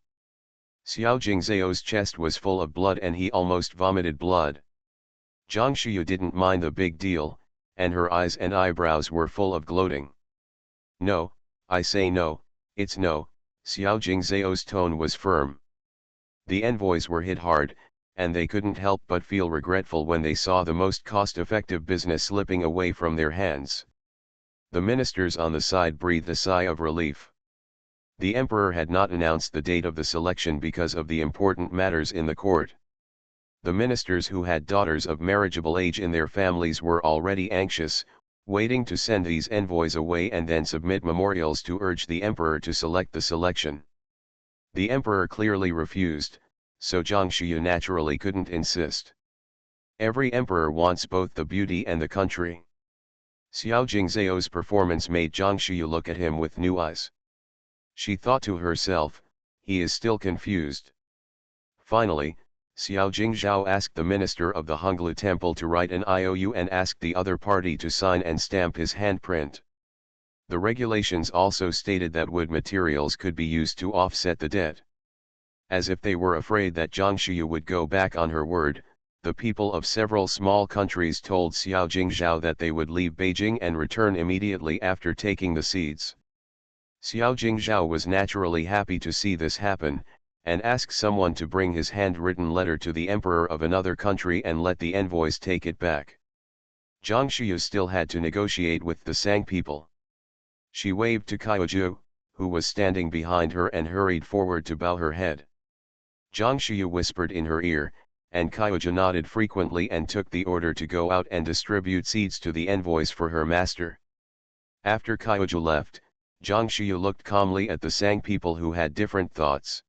Xiao Jingzhao's chest was full of blood and he almost vomited blood. Zhang Shiyu didn't mind the big deal, and her eyes and eyebrows were full of gloating. "No, I say no, it's no." Xiao Jingzhao's tone was firm. The envoys were hit hard, and they couldn't help but feel regretful when they saw the most cost-effective business slipping away from their hands. The ministers on the side breathed a sigh of relief. The emperor had not announced the date of the selection because of the important matters in the court. The ministers who had daughters of marriageable age in their families were already anxious, waiting to send these envoys away and then submit memorials to urge the emperor to select the selection. The emperor clearly refused, so Zhang Shiyu naturally couldn't insist. Every emperor wants both the beauty and the country. Xiao Jingzhao's performance made Zhang Shiyu look at him with new eyes. She thought to herself, he is still confused. Finally, Xiao Jingzhao asked the minister of the Honglu temple to write an IOU and asked the other party to sign and stamp his handprint. The regulations also stated that wood materials could be used to offset the debt. As if they were afraid that Zhang Shiyu would go back on her word, the people of several small countries told Xiao Jingzhao that they would leave Beijing and return immediately after taking the seeds. Xiao Jingzhao was naturally happy to see this happen, and asked someone to bring his handwritten letter to the emperor of another country and let the envoys take it back. Zhang Shiyu still had to negotiate with the Sang people. She waved to Kaiju, who was standing behind her, and hurried forward to bow her head. Zhang Shiyu whispered in her ear, and Kaiju nodded frequently and took the order to go out and distribute seeds to the envoys for her master. After Kaiju left, Zhang Shiyu looked calmly at the Sang people who had different thoughts.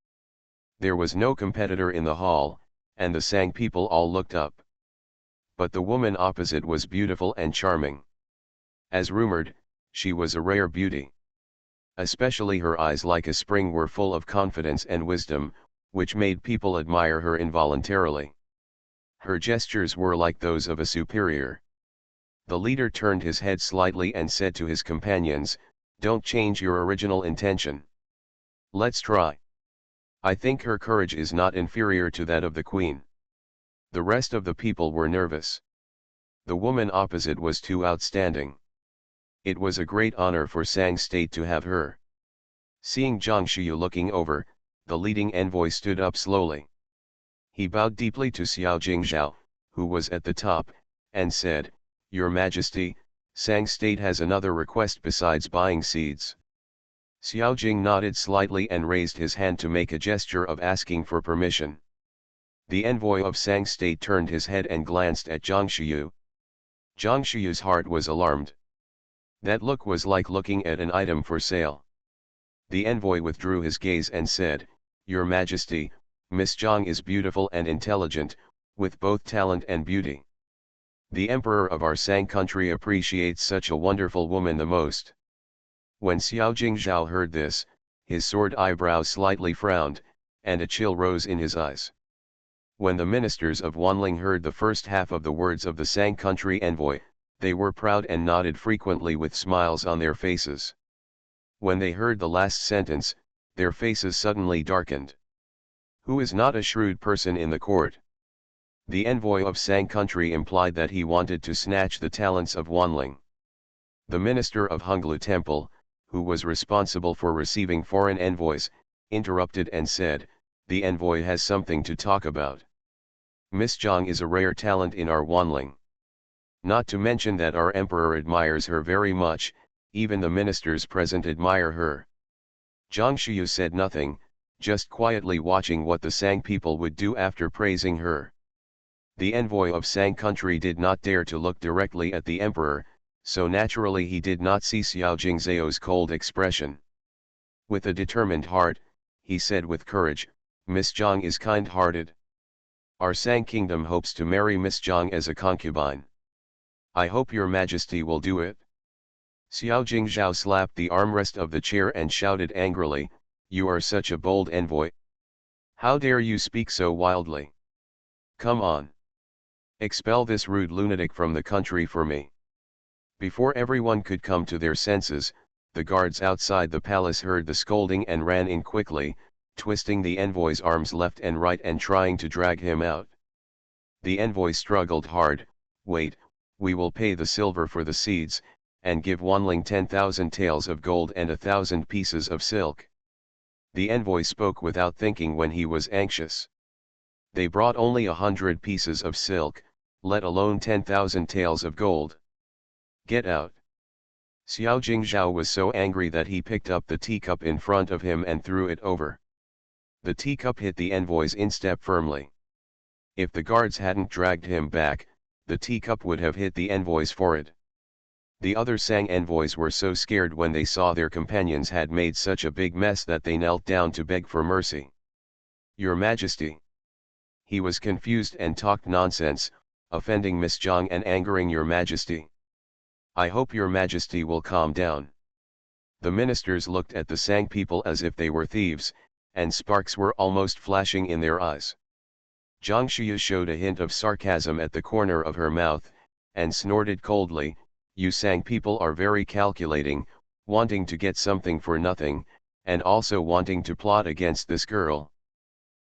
There was no competitor in the hall, and the Sang people all looked up. But the woman opposite was beautiful and charming. As rumored, she was a rare beauty. Especially her eyes like a spring were full of confidence and wisdom, which made people admire her involuntarily. Her gestures were like those of a superior. The leader turned his head slightly and said to his companions, "Don't change your original intention. Let's try. I think her courage is not inferior to that of the queen." The rest of the people were nervous. The woman opposite was too outstanding. It was a great honor for Sang State to have her. Seeing Zhang Shiyu looking over, the leading envoy stood up slowly. He bowed deeply to Xiao Jingzhao, who was at the top, and said, "Your Majesty, Sang state has another request besides buying seeds. Xiaojing nodded slightly and raised his hand to make a gesture of asking for permission. The envoy of Sang state turned his head and glanced at Zhang Shiyu. Zhang Shiyu's heart was alarmed. That look was like looking at an item for sale. The envoy withdrew his gaze and said, "Your Majesty, Miss Zhang is beautiful and intelligent, with both talent and beauty. The emperor of our Sang country appreciates such a wonderful woman the most." When Xiao Jingzhao heard this, his sword eyebrows slightly frowned, and a chill rose in his eyes. When the ministers of Wanling heard the first half of the words of the Sang country envoy, they were proud and nodded frequently with smiles on their faces. When they heard the last sentence, their faces suddenly darkened. Who is not a shrewd person in the court? The envoy of Sang country implied that he wanted to snatch the talents of Wanling. The minister of Honglu Temple, who was responsible for receiving foreign envoys, interrupted and said, "The envoy has something to talk about. Miss Zhang is a rare talent in our Wanling. Not to mention that our emperor admires her very much, even the ministers present admire her." Zhang Shiyu said nothing, just quietly watching what the Sang people would do after praising her. The envoy of Sang country did not dare to look directly at the emperor, so naturally he did not see Xiao Jingzhao's cold expression. With a determined heart, he said with courage, "Miss Zhang is kind-hearted. Our Sang kingdom hopes to marry Miss Zhang as a concubine. I hope your Majesty will do it." Xiao Jingzhao slapped the armrest of the chair and shouted angrily, "You are such a bold envoy. How dare you speak so wildly? Come on. Expel this rude lunatic from the country for me." Before everyone could come to their senses, the guards outside the palace heard the scolding and ran in quickly, twisting the envoy's arms left and right and trying to drag him out. The envoy struggled hard. "Wait, we will pay the silver for the seeds, and give Wanling 10,000 taels of gold and 1,000 pieces of silk." The envoy spoke without thinking when he was anxious. They brought only 100 pieces of silk, let alone 10,000 taels of gold. "Get out." Xiao Jingzhao was so angry that he picked up the teacup in front of him and threw it over. The teacup hit the envoy's instep firmly. If the guards hadn't dragged him back, the teacup would have hit the envoy's forehead. The other Sang envoys were so scared when they saw their companions had made such a big mess that they knelt down to beg for mercy. "Your Majesty." He was confused and talked nonsense, offending Miss Zhang and angering Your Majesty. "I hope Your Majesty will calm down." The ministers looked at the Sang people as if they were thieves, and sparks were almost flashing in their eyes. Zhang Shiyu showed a hint of sarcasm at the corner of her mouth, and snorted coldly, "You Sang people are very calculating, wanting to get something for nothing, and also wanting to plot against this girl.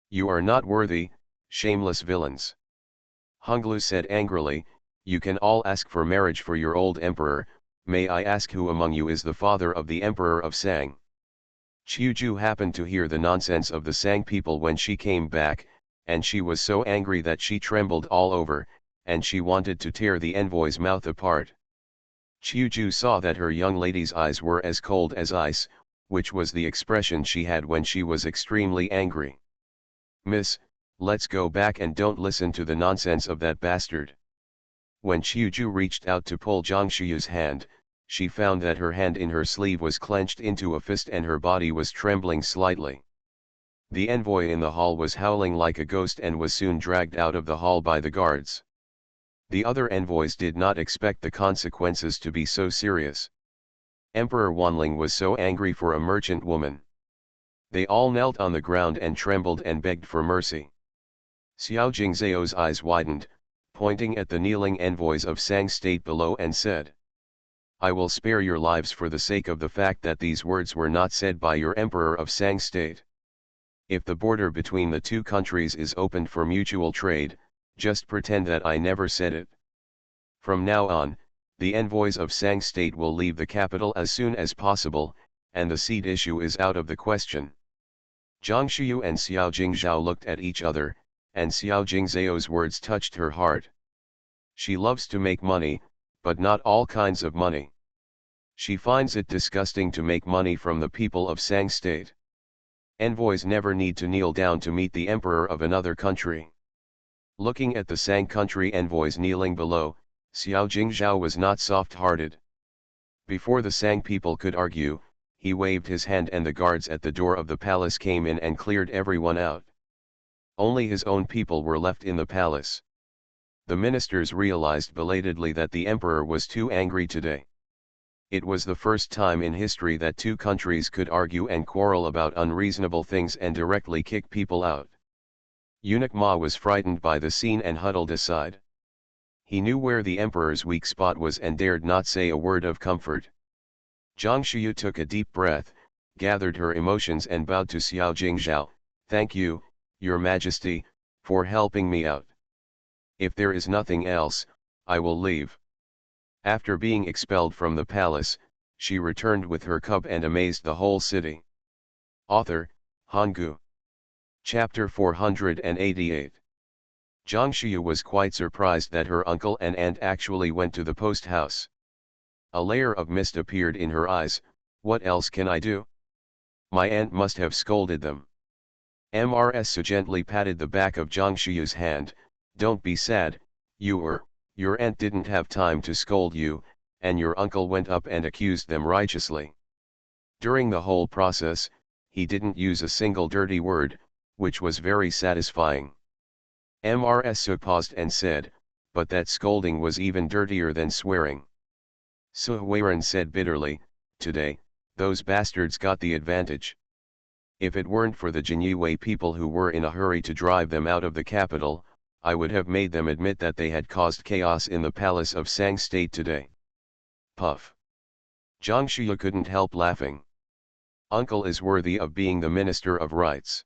You are not worthy, shameless villains." Honglu said angrily, "You can all ask for marriage for your old emperor, may I ask who among you is the father of the emperor of Sang?" Qiuju happened to hear the nonsense of the Sang people when she came back, and she was so angry that she trembled all over, and she wanted to tear the envoy's mouth apart. Qiuju saw that her young lady's eyes were as cold as ice, which was the expression she had when she was extremely angry. "Miss, let's go back and don't listen to the nonsense of that bastard." When Qiuju reached out to pull Zhang Shiyu's hand, she found that her hand in her sleeve was clenched into a fist and her body was trembling slightly. The envoy in the hall was howling like a ghost and was soon dragged out of the hall by the guards. The other envoys did not expect the consequences to be so serious. Emperor Wanling was so angry for a merchant woman. They all knelt on the ground and trembled and begged for mercy. Xiao Jingzhao's eyes widened, pointing at the kneeling envoys of Sang state below and said, "I will spare your lives for the sake of the fact that these words were not said by your emperor of Sang state. If the border between the two countries is opened for mutual trade, just pretend that I never said it. From now on, the envoys of Sang state will leave the capital as soon as possible, and the seed issue is out of the question." Zhang Shiyu and Xiao Jingzhao looked at each other, and Xiao Jingzhao's words touched her heart. She loves to make money, but not all kinds of money. She finds it disgusting to make money from the people of Sang state. Envoys never need to kneel down to meet the emperor of another country. Looking at the Sang country envoys kneeling below, Xiao Jingzhao was not soft-hearted. Before the Sang people could argue, he waved his hand and the guards at the door of the palace came in and cleared everyone out. Only his own people were left in the palace. The ministers realized belatedly that the emperor was too angry today. It was the first time in history that two countries could argue and quarrel about unreasonable things and directly kick people out. Eunuch Ma was frightened by the scene and huddled aside. He knew where the emperor's weak spot was and dared not say a word of comfort. Zhang Shiyu took a deep breath, gathered her emotions and bowed to Xiao Jingzhao. "Thank you, Your Majesty, for helping me out. If there is nothing else, I will leave." After being expelled from the palace, she returned with her cub and amazed the whole city. Author, Hanggu. Chapter 488. Zhang Shiyu was quite surprised that her uncle and aunt actually went to the post house. A layer of mist appeared in her eyes. What else can I do? My aunt must have scolded them. Mrs. gently patted the back of Zhang Shiyu's hand. Don't be sad, your aunt didn't have time to scold you, and your uncle went up and accused them righteously. During the whole process, he didn't use a single dirty word, which was very satisfying. Mrs. paused and said, but that scolding was even dirtier than swearing. Su Huiran said bitterly, today, those bastards got the advantage. If it weren't for the Jinyue people who were in a hurry to drive them out of the capital, I would have made them admit that they had caused chaos in the palace of Sang state today. Puff. Zhang Shiyu couldn't help laughing. Uncle is worthy of being the minister of rights.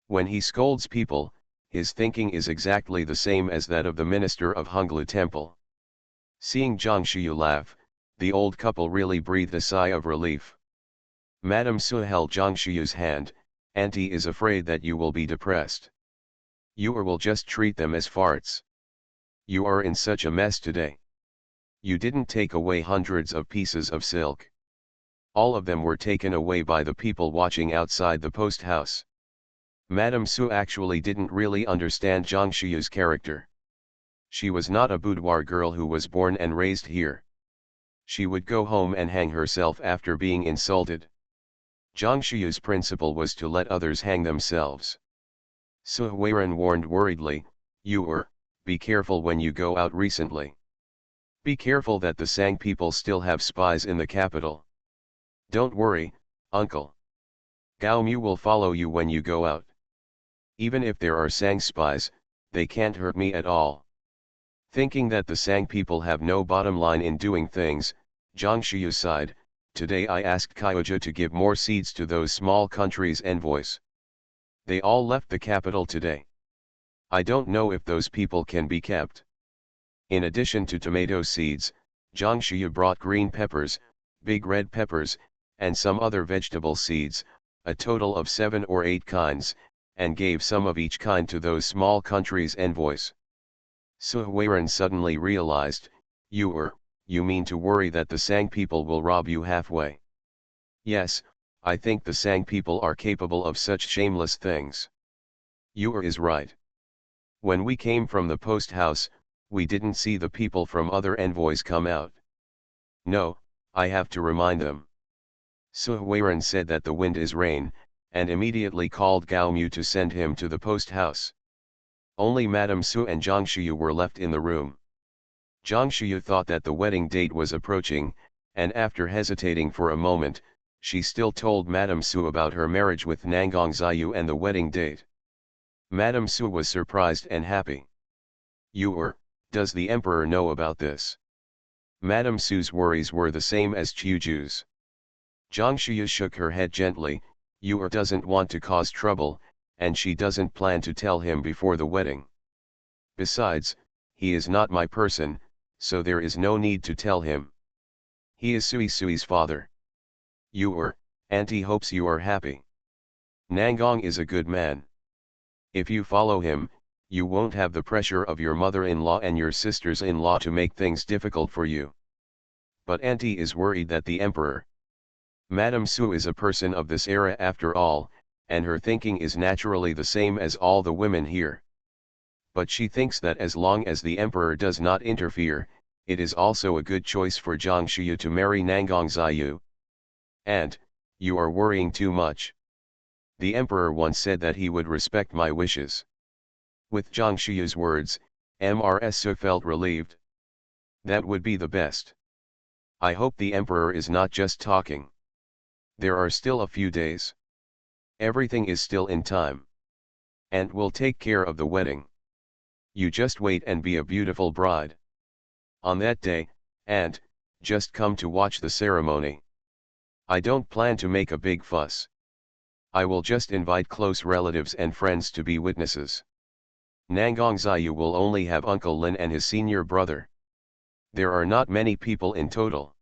When he scolds people, his thinking is exactly the same as that of the minister of Honglu Temple. Seeing Zhang Shiyu laugh, the old couple really breathed a sigh of relief. Madame Su held Zhang Shiyu's hand. Auntie is afraid that you will be depressed. You will just treat them as farts. You are in such a mess today. You didn't take away hundreds of pieces of silk. All of them were taken away by the people watching outside the post house. Madame Su actually didn't really understand Zhang Shiyu's character. She was not a boudoir girl who was born and raised here. She would go home and hang herself after being insulted. Zhang Shiyu's principle was to let others hang themselves. Su Huiran warned worriedly, be careful when you go out recently. Be careful that the Sang people still have spies in the capital. Don't worry, uncle. Gao Mu will follow you when you go out. Even if there are Sang spies, they can't hurt me at all. Thinking that the Sang people have no bottom line in doing things, Zhang Shiyu sighed. Today I asked Kyoja to give more seeds to those small countries' envoys. They all left the capital today. I don't know if those people can be kept. In addition to tomato seeds, Zhang Shiyu brought green peppers, big red peppers, and some other vegetable seeds, a total of 7 or 8 kinds, and gave some of each kind to those small countries' envoys. Su Huiran suddenly realized, you mean to worry that the Sang people will rob you halfway? Yes, I think the Sang people are capable of such shameless things. You is right. When we came from the post house, we didn't see the people from other envoys come out. No, I have to remind them. Su Huiran said that the wind is rain, and immediately called Gao Mu to send him to the post house. Only Madame Su and Zhang Shiyu were left in the room. Zhang Shiyu thought that the wedding date was approaching, and after hesitating for a moment, she still told Madame Su about her marriage with Nanggong Ziyu and the wedding date. Madame Su was surprised and happy. Does the emperor know about this? Madame Su's worries were the same as Qiuju's. Zhang Shiyu shook her head gently. Doesn't want to cause trouble, and she doesn't plan to tell him before the wedding. Besides, he is not my person, so there is no need to tell him. He is Sui's father. Auntie hopes you are happy. Nanggong is a good man. If you follow him, you won't have the pressure of your mother-in-law and your sisters-in-law to make things difficult for you. But Auntie is worried that the emperor. Madame Su is a person of this era after all, and her thinking is naturally the same as all the women here. But she thinks that as long as the emperor does not interfere, it is also a good choice for Zhang Shiyu to marry Nangang Ziyu. And, you are worrying too much. The emperor once said that he would respect my wishes. With Zhang Shiyu's words, Mrs. Su felt relieved. That would be the best. I hope the emperor is not just talking. There are still a few days. Everything is still in time. Aunt will take care of the wedding. You just wait and be a beautiful bride. On that day, Aunt, just come to watch the ceremony. I don't plan to make a big fuss. I will just invite close relatives and friends to be witnesses. Nangang Ziyu will only have Uncle Lin and his senior brother. There are not many people in total.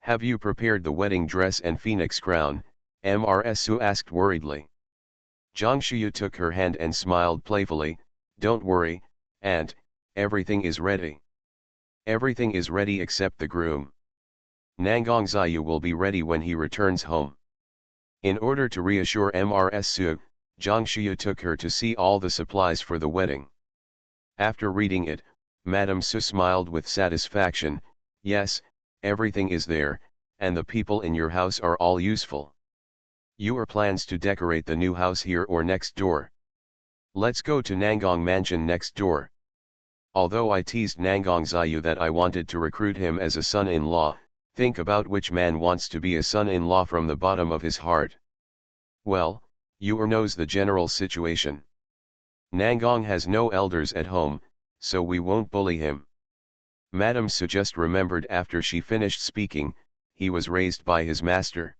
Have you prepared the wedding dress and phoenix crown? Mrs. Su asked worriedly. Zhang Shiyu took her hand and smiled playfully. Don't worry, Aunt, everything is ready. Everything is ready except the groom. Nangang Ziyu will be ready when he returns home. In order to reassure Mrs. Su, Zhang Shiyu took her to see all the supplies for the wedding. After reading it, Madame Su smiled with satisfaction. Yes, everything is there, and the people in your house are all useful. Your plans to decorate the new house here or next door? Let's go to Nangang Mansion next door. Although I teased Nangang Ziyu that I wanted to recruit him as a son-in-law, think about which man wants to be a son-in-law from the bottom of his heart. Well, you knows the general situation. Nangang has no elders at home, so we won't bully him. Madame Su just remembered after she finished speaking, he was raised by his master.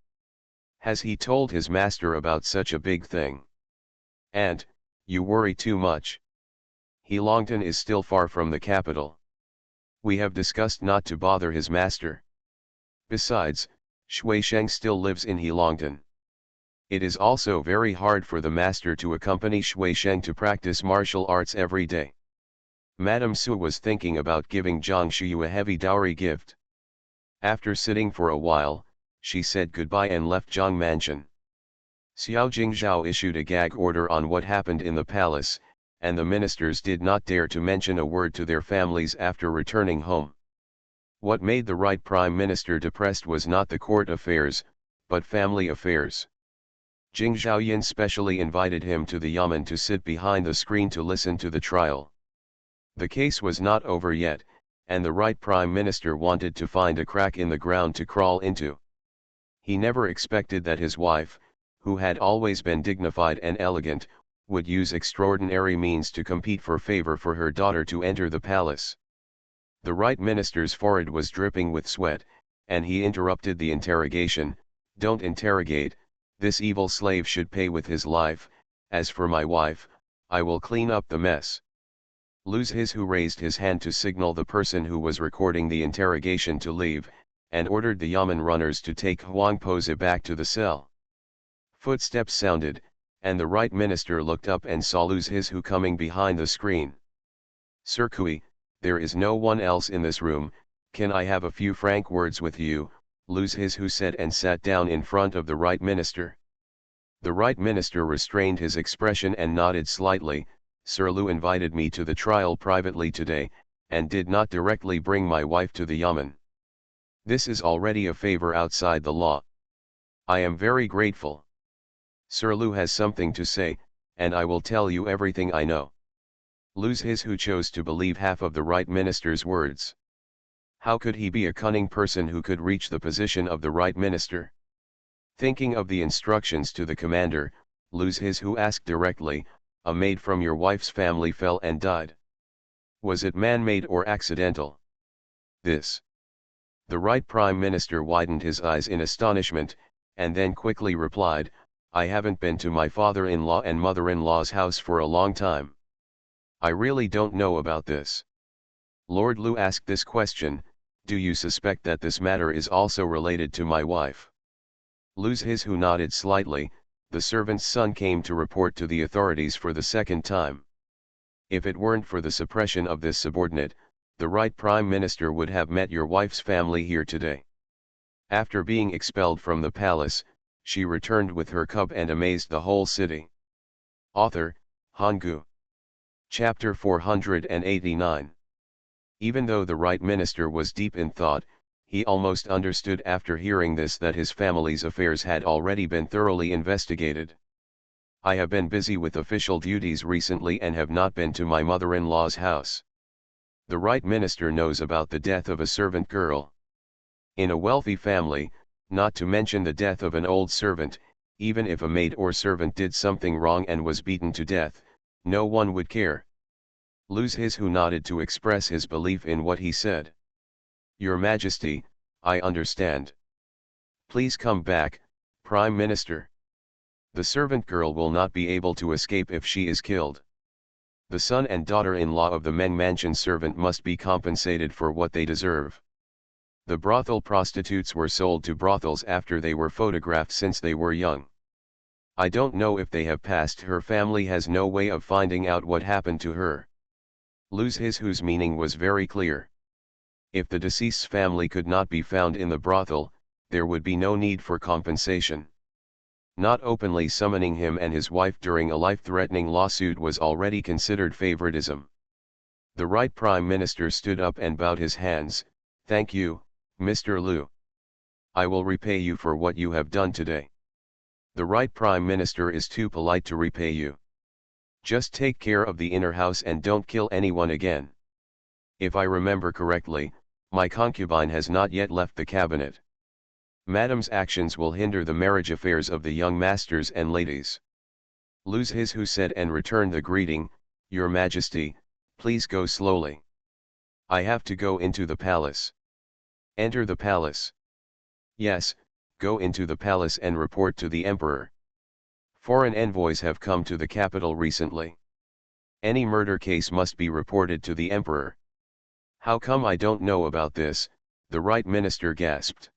Has he told his master about such a big thing? And, you worry too much. Heilongtan is still far from the capital. We have discussed not to bother his master. Besides, Shui Sheng still lives in Heilongtan. It is also very hard for the master to accompany Shui Sheng to practice martial arts every day. Madame Su was thinking about giving Zhang Shiyu a heavy dowry gift. After sitting for a while, she said goodbye and left Zhang Mansion. Xiao Jingzhao issued a gag order on what happened in the palace, and the ministers did not dare to mention a word to their families after returning home. What made the right prime minister depressed was not the court affairs, but family affairs. Jing Zhaoyan specially invited him to the Yamen to sit behind the screen to listen to the trial. The case was not over yet, and the right prime minister wanted to find a crack in the ground to crawl into. He never expected that his wife, who had always been dignified and elegant, would use extraordinary means to compete for favor for her daughter to enter the palace. The right minister's forehead was dripping with sweat, and he interrupted the interrogation. Don't interrogate, this evil slave should pay with his life. As for my wife, I will clean up the mess. Luz His, who raised his hand to signal the person who was recording the interrogation to leave, and ordered the Yamen runners to take Huang Pose back to the cell. Footsteps sounded, and the right minister looked up and saw Luz His, who coming behind the screen. Sir Kui, there is no one else in this room, can I have a few frank words with you? Luz His, who said, and sat down in front of the right minister. The right minister restrained his expression and nodded slightly. Sir Lu invited me to the trial privately today, and did not directly bring my wife to the Yamen. This is already a favor outside the law. I am very grateful. Sir Lu has something to say, and I will tell you everything I know. Luz His, who chose to believe half of the right minister's words. How could he be a cunning person who could reach the position of the right minister? Thinking of the instructions to the commander, Luz His, who asked directly, a maid from your wife's family fell and died. Was it man-made or accidental? This. The right prime minister widened his eyes in astonishment, and then quickly replied, I haven't been to my father-in-law and mother-in-law's house for a long time. I really don't know about this. Lord Lu asked this question, do you suspect that this matter is also related to my wife? Luz His, who nodded slightly. The servant's son came to report to the authorities for the second time. If it weren't for the suppression of this subordinate, the right Prime Minister would have met your wife's family here today. After being expelled from the palace, she returned with her cub and amazed the whole city. Author, Hanggu. Chapter 489. Even though the right minister was deep in thought, he almost understood after hearing this that his family's affairs had already been thoroughly investigated. I have been busy with official duties recently and have not been to my mother-in-law's house. The right minister knows about the death of a servant girl. In a wealthy family, not to mention the death of an old servant, even if a maid or servant did something wrong and was beaten to death, no one would care. Luz His who nodded to express his belief in what he said. Your Majesty, I understand. Please come back, Prime Minister. The servant girl will not be able to escape if she is killed. The son and daughter-in-law of the Meng Mansion servant must be compensated for what they deserve. The brothel prostitutes were sold to brothels after they were photographed since they were young. I don't know if they have passed. Her family has no way of finding out what happened to her. Luz His whose meaning was very clear. If the deceased's family could not be found in the brothel, there would be no need for compensation. Not openly summoning him and his wife during a life-threatening lawsuit was already considered favoritism. The right Prime Minister stood up and bowed his hands. Thank you, Mr. Liu. I will repay you for what you have done today. The right Prime Minister is too polite to repay you. Just take care of the inner house and don't kill anyone again. If I remember correctly, my concubine has not yet left the cabinet. Madam's actions will hinder the marriage affairs of the young masters and ladies. Luz His who said and returned the greeting, Your Majesty, please go slowly. I have to go into the palace. Enter the palace. Yes, go into the palace and report to the Emperor. Foreign envoys have come to the capital recently. Any murder case must be reported to the Emperor. How come I don't know about this? The right minister gasped.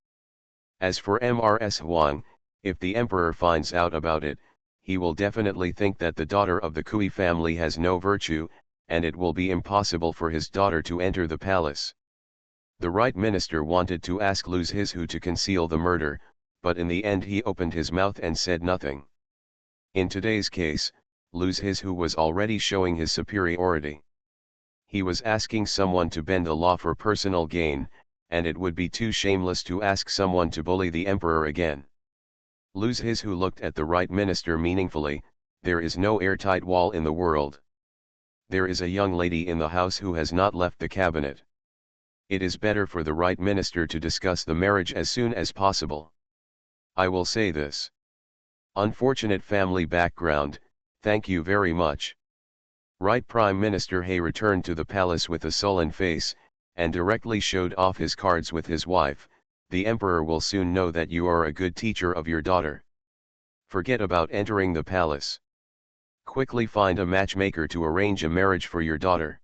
As for Mrs. Huang, if the Emperor finds out about it, he will definitely think that the daughter of the Kui family has no virtue, and it will be impossible for his daughter to enter the palace. The right minister wanted to ask Luz His who to conceal the murder, but in the end he opened his mouth and said nothing. In today's case, Luz His who was already showing his superiority. He was asking someone to bend the law for personal gain, and it would be too shameless to ask someone to bully the emperor again. Luz His who looked at the right minister meaningfully. There is no airtight wall in the world. There is a young lady in the house who has not left the cabinet. It is better for the right minister to discuss the marriage as soon as possible. I will say this. Unfortunate family background, thank you very much. Right Prime Minister He returned to the palace with a sullen face, and directly showed off his cards with his wife. The emperor will soon know that you are a good teacher of your daughter. Forget about entering the palace. Quickly find a matchmaker to arrange a marriage for your daughter.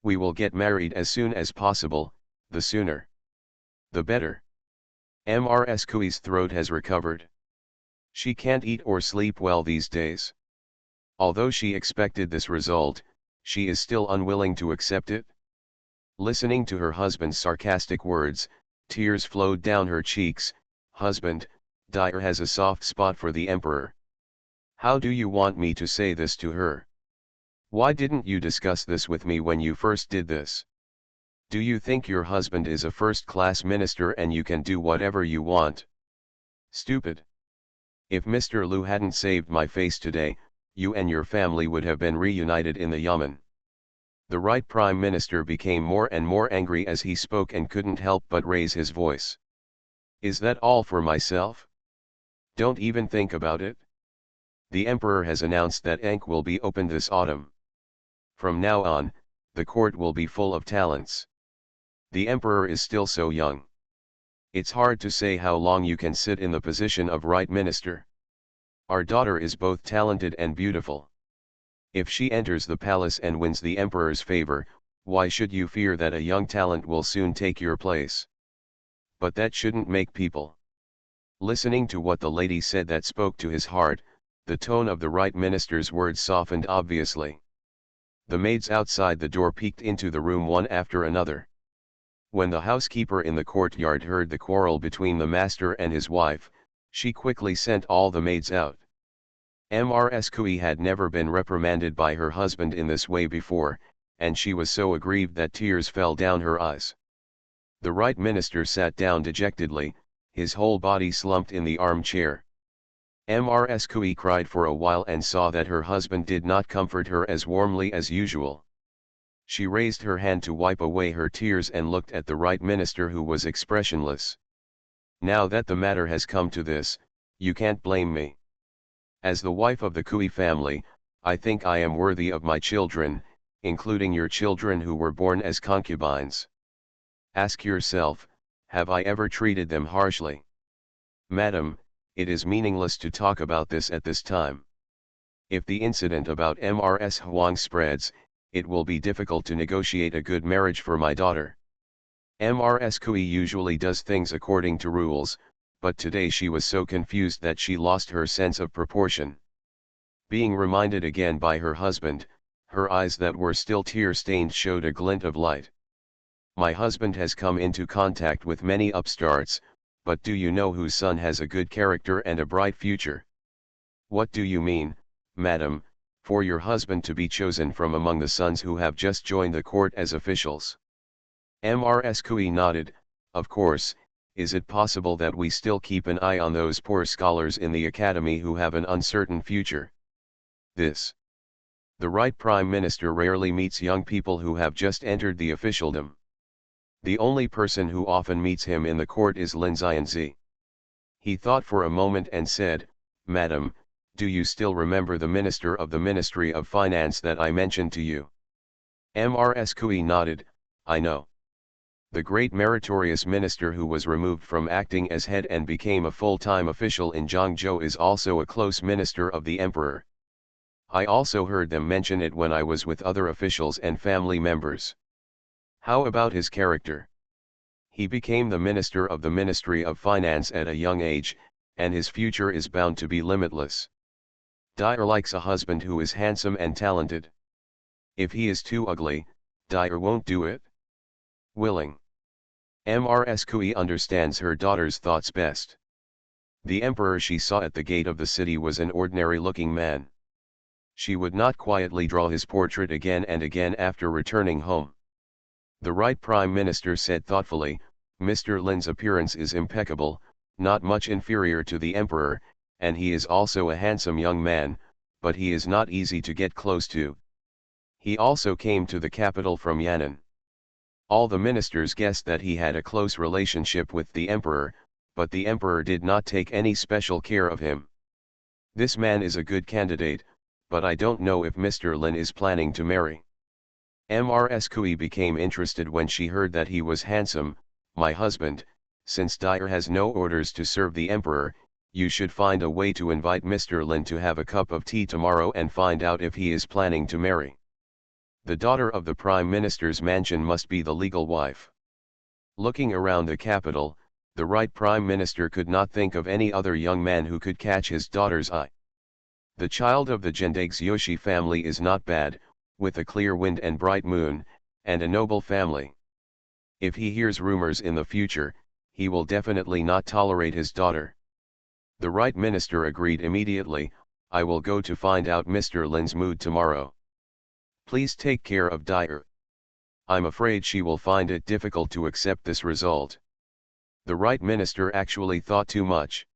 We will get married as soon as possible, the sooner the better. Mrs. Kui's throat has recovered. She can't eat or sleep well these days. Although she expected this result, she is still unwilling to accept it. Listening to her husband's sarcastic words, tears flowed down her cheeks. Husband, Dyer has a soft spot for the emperor. How do you want me to say this to her? Why didn't you discuss this with me when you first did this? Do you think your husband is a first-class minister and you can do whatever you want? Stupid. If Mr. Liu hadn't saved my face today, you and your family would have been reunited in the Yamen. The right Prime Minister became more and more angry as he spoke and couldn't help but raise his voice. Is that all for myself? Don't even think about it. The Emperor has announced that Ankh will be opened this autumn. From now on, the court will be full of talents. The Emperor is still so young. It's hard to say how long you can sit in the position of right minister. Our daughter is both talented and beautiful. If she enters the palace and wins the emperor's favor, why should you fear that a young talent will soon take your place? But that shouldn't make people. Listening to what the lady said that spoke to his heart, the tone of the right minister's words softened obviously. The maids outside the door peeked into the room one after another. When the housekeeper in the courtyard heard the quarrel between the master and his wife, she quickly sent all the maids out. Mrs. Kui had never been reprimanded by her husband in this way before, and she was so aggrieved that tears fell down her eyes. The right minister sat down dejectedly, his whole body slumped in the armchair. Mrs. Kui cried for a while and saw that her husband did not comfort her as warmly as usual. She raised her hand to wipe away her tears and looked at the right minister, who was expressionless. "Now that the matter has come to this, you can't blame me. As the wife of the Kui family, I think I am worthy of my children, including your children who were born as concubines. Ask yourself, have I ever treated them harshly? Madam, it is meaningless to talk about this at this time. If the incident about Mrs. Huang spreads, it will be difficult to negotiate a good marriage for my daughter. Mrs. Kui usually does things according to rules, but today she was so confused that she lost her sense of proportion. Being reminded again by her husband, her eyes that were still tear-stained showed a glint of light. My husband has come into contact with many upstarts, but do you know whose son has a good character and a bright future? What do you mean, madam, for your husband to be chosen from among the sons who have just joined the court as officials? Mrs. Kui nodded. Of course. Is it possible that we still keep an eye on those poor scholars in the academy who have an uncertain future? The right prime minister rarely meets young people who have just entered the officialdom. The only person who often meets him in the court is Lin Xianzi. He thought for a moment and said, "Madam, do you still remember the minister of the Ministry of Finance that I mentioned to you?" Mrs. Kui nodded. "I know. The great meritorious minister who was removed from acting as head and became a full-time official in Zhangzhou is also a close minister of the emperor. I also heard them mention it when I was with other officials and family members. How about his character? He became the minister of the Ministry of Finance at a young age, and his future is bound to be limitless. Dyer likes a husband who is handsome and talented. If he is too ugly, Dyer won't do it." Willing. Mrs. Kui understands her daughter's thoughts best. The emperor she saw at the gate of the city was an ordinary-looking man. She would not quietly draw his portrait again and again after returning home. The right prime minister said thoughtfully, "Mr. Lin's appearance is impeccable, not much inferior to the emperor, and he is also a handsome young man, but he is not easy to get close to. He also came to the capital from Yan'an." All the ministers guessed that he had a close relationship with the emperor, but the emperor did not take any special care of him. "This man is a good candidate, but I don't know if Mr. Lin is planning to marry." Mrs. Kui became interested when she heard that he was handsome. "My husband, since Dyer has no orders to serve the emperor, you should find a way to invite Mr. Lin to have a cup of tea tomorrow and find out if he is planning to marry. The daughter of the prime minister's mansion must be the legal wife." Looking around the capital, the right prime minister could not think of any other young man who could catch his daughter's eye. The child of the Gendeg's Yoshi family is not bad, with a clear wind and bright moon, and a noble family. If he hears rumors in the future, he will definitely not tolerate his daughter. The right minister agreed immediately. "I will go to find out Mr. Lin's mood tomorrow. Please take care of Dyer. I'm afraid she will find it difficult to accept this result." The right minister actually thought too much.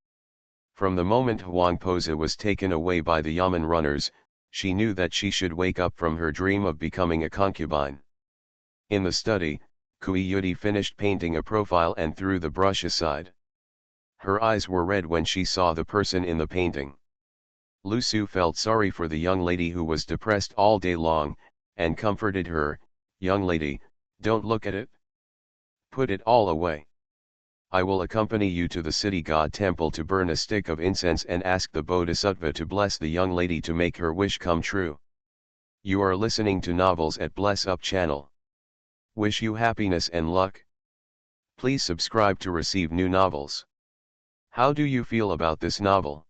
From the moment Huang Poza was taken away by the Yamen runners, she knew that she should wake up from her dream of becoming a concubine. In the study, Kui Yudi finished painting a profile and threw the brush aside. Her eyes were red when she saw the person in the painting. Lu Su felt sorry for the young lady who was depressed all day long, and comforted her. "Young lady, don't look at it. Put it all away. I will accompany you to the city god temple to burn a stick of incense and ask the Bodhisattva to bless the young lady to make her wish come true." You are listening to Novels at Bless Up channel. Wish you happiness and luck. Please subscribe to receive new novels. How do you feel about this novel?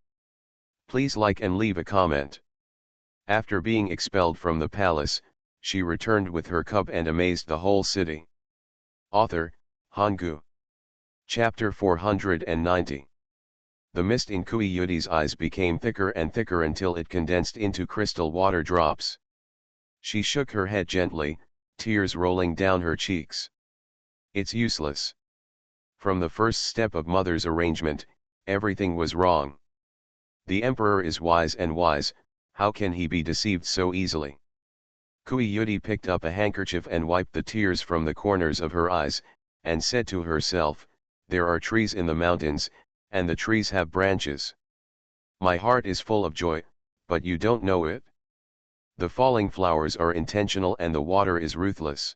Please like and leave a comment. After being expelled from the palace, She returned with her cub and amazed the whole city. Author, Hanggu. Chapter 490. The mist in Kui Yudi's eyes became thicker and thicker until it condensed into crystal water drops. She shook her head gently, tears rolling down her cheeks. It's useless. From the first step of mother's arrangement, everything was wrong. The emperor is wise and wise, how can he be deceived so easily? Kui Yudi picked up a handkerchief and wiped the tears from the corners of her eyes, and said to herself, there are trees in the mountains, and the trees have branches. My heart is full of joy, but you don't know it. The falling flowers are intentional and the water is ruthless.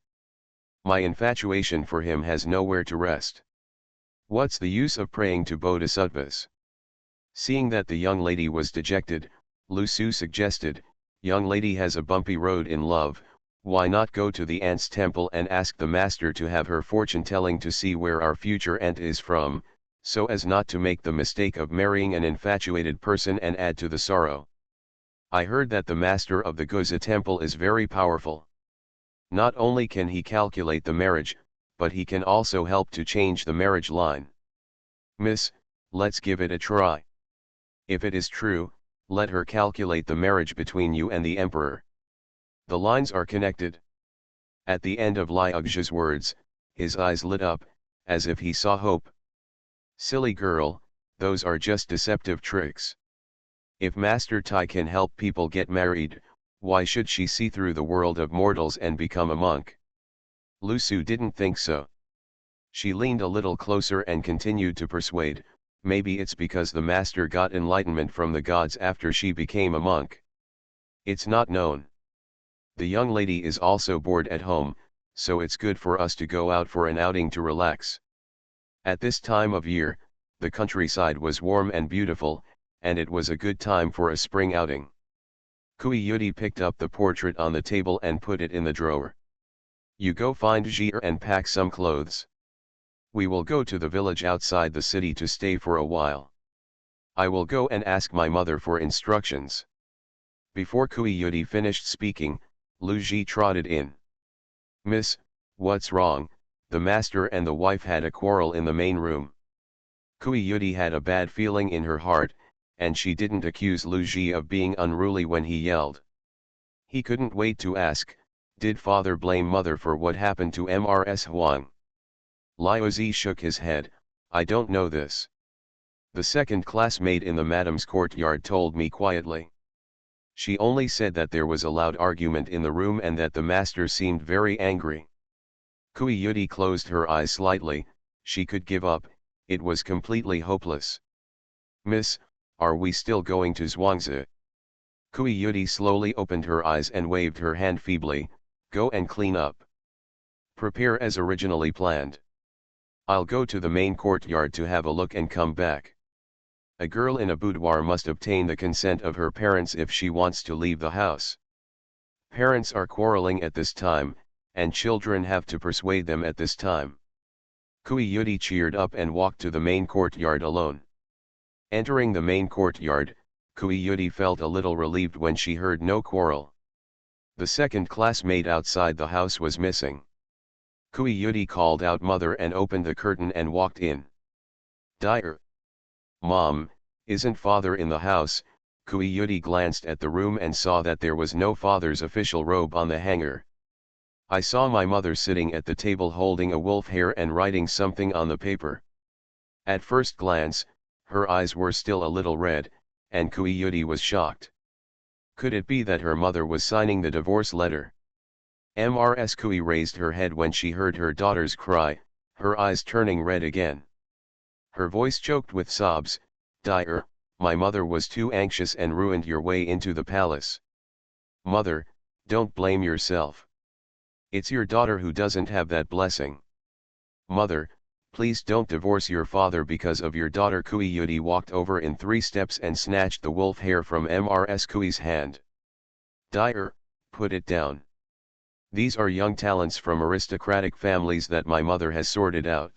My infatuation for him has nowhere to rest. What's the use of praying to bodhisattvas? Seeing that the young lady was dejected, Lu Su suggested, young lady has a bumpy road in love, why not go to the aunt's temple and ask the master to have her fortune telling to see where our future aunt is from, so as not to make the mistake of marrying an infatuated person and add to the sorrow. I heard that the master of the Guza temple is very powerful. Not only can he calculate the marriage, but he can also help to change the marriage line. Miss, let's give it a try. If it is true, let her calculate the marriage between you and the emperor. The lines are connected. At the end of Liugja's words, his eyes lit up, as if he saw hope. Silly girl, those are just deceptive tricks. If Master Tai can help people get married, why should she see through the world of mortals and become a monk? Lu Su didn't think so. She leaned a little closer and continued to persuade, maybe it's because the master got enlightenment from the gods after she became a monk. It's not known. The young lady is also bored at home, so it's good for us to go out for an outing to relax. At this time of year, the countryside was warm and beautiful, and it was a good time for a spring outing. Kui Yudi picked up the portrait on the table and put it in the drawer. You go find Jir and pack some clothes. We will go to the village outside the city to stay for a while. I will go and ask my mother for instructions. Before Kui Yudi finished speaking, Lu Ji trotted in. Miss, what's wrong? The master and the wife had a quarrel in the main room. Kui Yudi had a bad feeling in her heart, and she didn't accuse Lu Ji of being unruly when he yelled. He couldn't wait to ask, did father blame mother for what happened to Mrs. Huang? Liu Zi shook his head, I don't know this. The second classmate in the madam's courtyard told me quietly. She only said that there was a loud argument in the room and that the master seemed very angry. Kui Yudi closed her eyes slightly, she could give up, it was completely hopeless. Miss, are we still going to Zhuangzi? Kui Yudi slowly opened her eyes and waved her hand feebly, go and clean up. Prepare as originally planned. I'll go to the main courtyard to have a look and come back. A girl in a boudoir must obtain the consent of her parents if she wants to leave the house. Parents are quarreling at this time, and children have to persuade them at this time. Kui Yudi cheered up and walked to the main courtyard alone. Entering the main courtyard, Kui Yudi felt a little relieved when she heard no quarrel. The second classmate outside the house was missing. Kui Yudi called out mother and opened the curtain and walked in. Dire. Mom, isn't father in the house? Kui Yudi glanced at the room and saw that there was no father's official robe on the hanger. I saw my mother sitting at the table holding a wolf hair and writing something on the paper. At first glance, her eyes were still a little red, and Kui Yudi was shocked. Could it be that her mother was signing the divorce letter? Mrs. Kui raised her head when she heard her daughter's cry, her eyes turning red again. Her voice choked with sobs, Dire, my mother was too anxious and ruined your way into the palace. Mother, don't blame yourself. It's your daughter who doesn't have that blessing. Mother, please don't divorce your father because of your daughter. Kui Yudi walked over in 3 steps and snatched the wolf hair from Mrs. Kui's hand. Dire, put it down. These are young talents from aristocratic families that my mother has sorted out.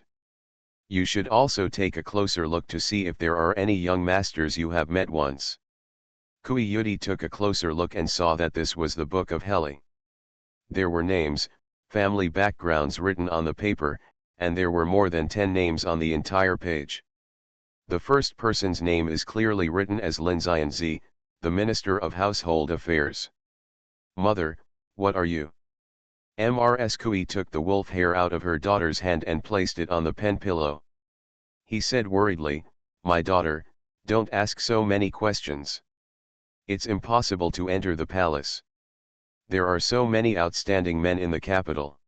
You should also take a closer look to see if there are any young masters you have met once. Kui Yudi took a closer look and saw that this was the Book of Heli. There were names, family backgrounds written on the paper, and there were more than 10 names on the entire page. The first person's name is clearly written as Lin Xianzi, the Minister of Household Affairs. Mother, what are you? Mrs. Kui took the wolf hair out of her daughter's hand and placed it on the pen pillow. He said worriedly, my daughter, don't ask so many questions. It's impossible to enter the palace. There are so many outstanding men in the capital.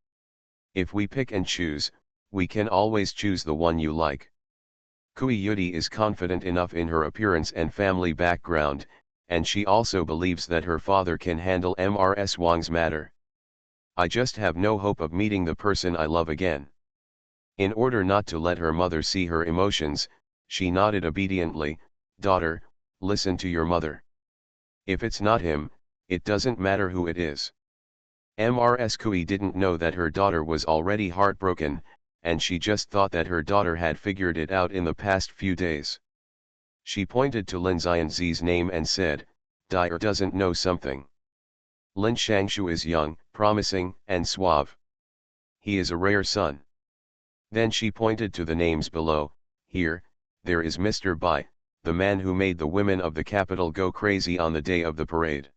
If we pick and choose, we can always choose the one you like. Kui Yudi is confident enough in her appearance and family background, and she also believes that her father can handle Mrs. Wang's matter. I just have no hope of meeting the person I love again. In order not to let her mother see her emotions, she nodded obediently, daughter, listen to your mother. If it's not him, it doesn't matter who it is. Mrs. Kui didn't know that her daughter was already heartbroken, and she just thought that her daughter had figured it out in the past few days. She pointed to Lin Xianzi's name and said, Dyer doesn't know something. Lin Shangshu is young, promising, and suave. He is a rare son. Then she pointed to the names below. Here, there is Mr. Bai, the man who made the women of the capital go crazy on the day of the parade.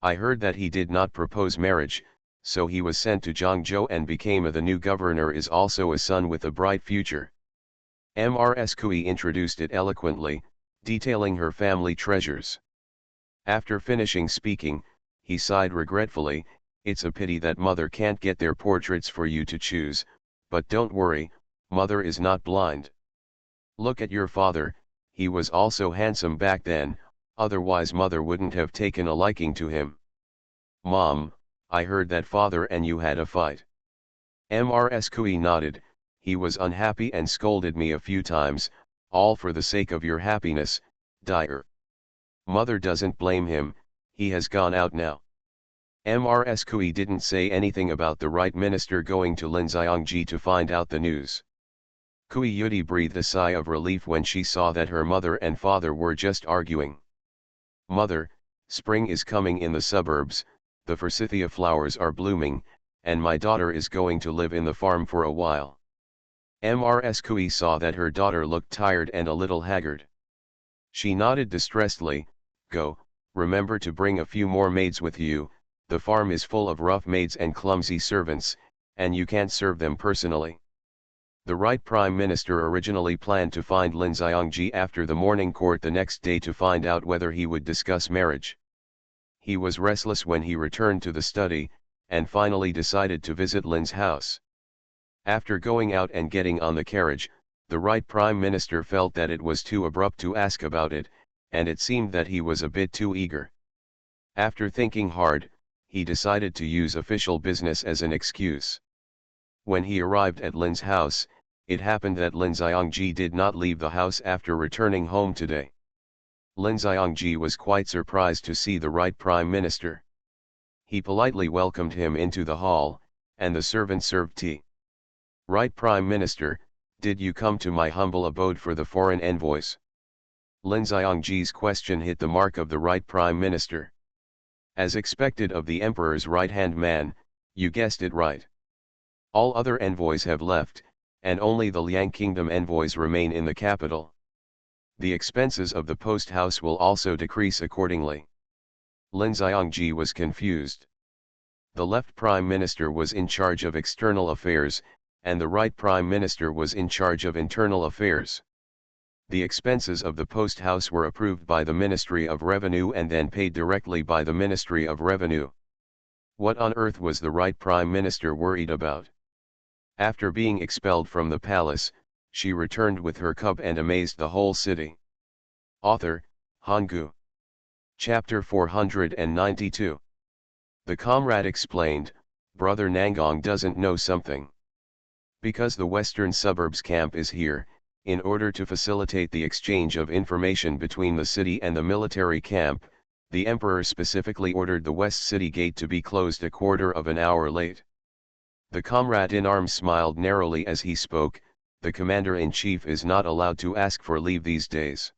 I heard that he did not propose marriage, so he was sent to Zhangzhou and became the new governor, is also a son with a bright future. Mrs. Kui introduced it eloquently, detailing her family treasures. After finishing speaking, he sighed regretfully, it's a pity that mother can't get their portraits for you to choose, but don't worry, mother is not blind. Look at your father, he was also handsome back then, otherwise mother wouldn't have taken a liking to him. Mom, I heard that father and you had a fight. Mrs. Kui nodded, he was unhappy and scolded me a few times, all for the sake of your happiness, Dyer. Mother doesn't blame him, he has gone out now. Mrs. Kui didn't say anything about the right minister going to Lin Xiangji to find out the news. Kui Yudi breathed a sigh of relief when she saw that her mother and father were just arguing. Mother, spring is coming in the suburbs, the forsythia flowers are blooming, and my daughter is going to live in the farm for a while. Mrs. Kui saw that her daughter looked tired and a little haggard. She nodded distressedly, go, remember to bring a few more maids with you, the farm is full of rough maids and clumsy servants, and you can't serve them personally. The right Prime Minister originally planned to find Lin Xiangji after the morning court the next day to find out whether he would discuss marriage. He was restless when he returned to the study, and finally decided to visit Lin's house. After going out and getting on the carriage, the right Prime Minister felt that it was too abrupt to ask about it, and it seemed that he was a bit too eager. After thinking hard, he decided to use official business as an excuse. When he arrived at Lin's house, it happened that Lin Xiangji did not leave the house after returning home today. Lin Xiangji was quite surprised to see the right Prime Minister. He politely welcomed him into the hall, and the servant served tea. Right Prime Minister, did you come to my humble abode for the foreign envoys? Lin Xiangji's question hit the mark of the right Prime Minister. As expected of the Emperor's right-hand man, you guessed it right. All other envoys have left, and only the Liang Kingdom envoys remain in the capital. The expenses of the post house will also decrease accordingly. Lin Xiangji was confused. The left Prime Minister was in charge of external affairs, and the right Prime Minister was in charge of internal affairs. The expenses of the post house were approved by the Ministry of Revenue and then paid directly by the Ministry of Revenue. What on earth was the right Prime Minister worried about? After being expelled from the palace, she returned with her cub and amazed the whole city. Author, Hanggu. Chapter 492. The comrade explained, Brother Nangong doesn't know something. Because the western suburbs camp is here, in order to facilitate the exchange of information between the city and the military camp, the emperor specifically ordered the west city gate to be closed a quarter of an hour late. The comrade in arms smiled narrowly as he spoke, the commander-in-chief is not allowed to ask for leave these days.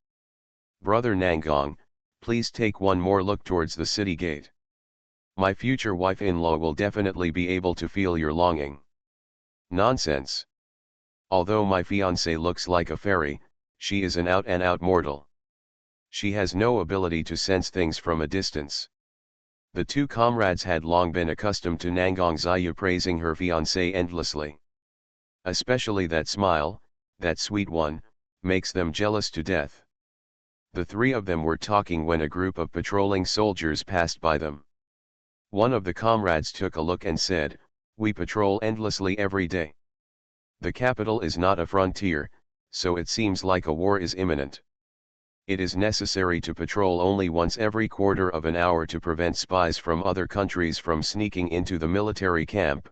Brother Nangong, please take one more look towards the city gate. My future wife-in-law will definitely be able to feel your longing. Nonsense. Although my fiancée looks like a fairy, she is an out-and-out mortal. She has no ability to sense things from a distance. The two comrades had long been accustomed to Nangang Ziyu praising her fiancé endlessly. Especially that smile, that sweet one, makes them jealous to death. The three of them were talking when a group of patrolling soldiers passed by them. One of the comrades took a look and said, "We patrol endlessly every day. The capital is not a frontier, so it seems like a war is imminent. It is necessary to patrol only once every quarter of an hour to prevent spies from other countries from sneaking into the military camp."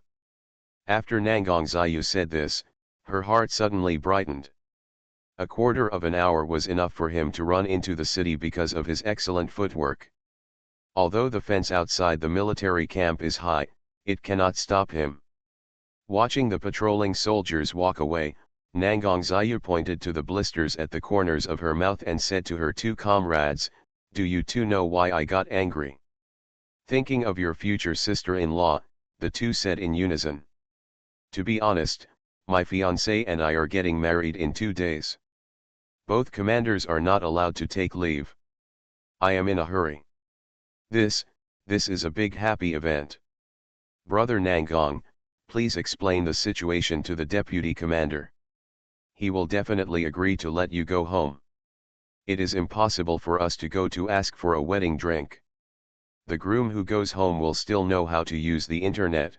After Nangang Ziyu said this, her heart suddenly brightened. A quarter of an hour was enough for him to run into the city because of his excellent footwork. Although the fence outside the military camp is high, it cannot stop him. Watching the patrolling soldiers walk away, Nangang Ziyu pointed to the blisters at the corners of her mouth and said to her two comrades, "Do you two know why I got angry?" "Thinking of your future sister-in-law," the two said in unison. "To be honest, my fiancé and I are getting married in 2 days. Both commanders are not allowed to take leave. I am in a hurry. This is a big happy event. Brother Nangang, please explain the situation to the deputy commander. He will definitely agree to let you go home. It is impossible for us to go to ask for a wedding drink. The groom who goes home will still know how to use the internet.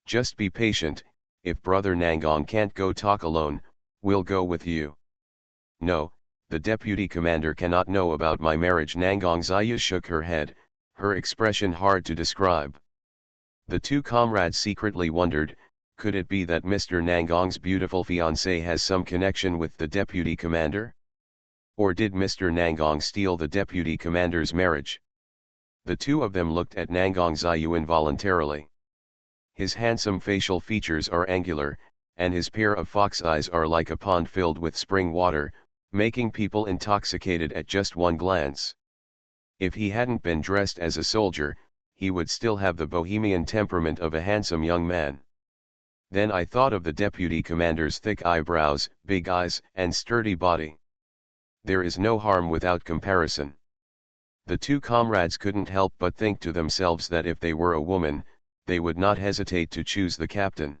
Just be patient. If Brother Nangang can't go talk alone, we'll go with you." "No, the deputy commander cannot know about my marriage." Nangang Ziyu shook her head, her expression hard to describe. The two comrades secretly wondered, could it be that Mr. Nangang's beautiful fiancée has some connection with the deputy commander? Or did Mr. Nangang steal the deputy commander's marriage? The two of them looked at Nangang Ziyu involuntarily. His handsome facial features are angular, and his pair of fox eyes are like a pond filled with spring water, making people intoxicated at just one glance. If he hadn't been dressed as a soldier, he would still have the bohemian temperament of a handsome young man. Then I thought of the deputy commander's thick eyebrows, big eyes, and sturdy body. There is no harm without comparison. The two comrades couldn't help but think to themselves that if they were a woman, they would not hesitate to choose the captain.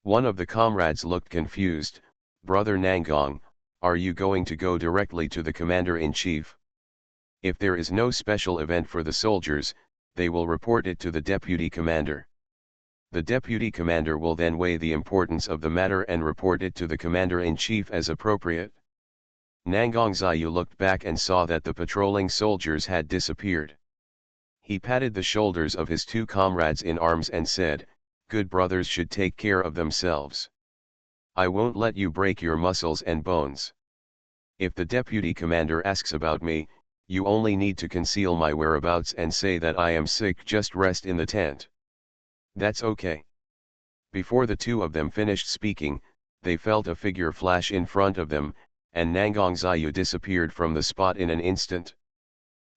One of the comrades looked confused. "Brother Nangang, are you going to go directly to the commander-in-chief? If there is no special event for the soldiers, they will report it to the deputy commander. The deputy commander will then weigh the importance of the matter and report it to the commander-in-chief as appropriate." Nangang Ziyu looked back and saw that the patrolling soldiers had disappeared. He patted the shoulders of his two comrades in arms and said, "Good brothers should take care of themselves. I won't let you break your muscles and bones. If the deputy commander asks about me, you only need to conceal my whereabouts and say that I am sick. Just rest in the tent. That's okay." Before the two of them finished speaking, they felt a figure flash in front of them, and Nangang Ziyu disappeared from the spot in an instant.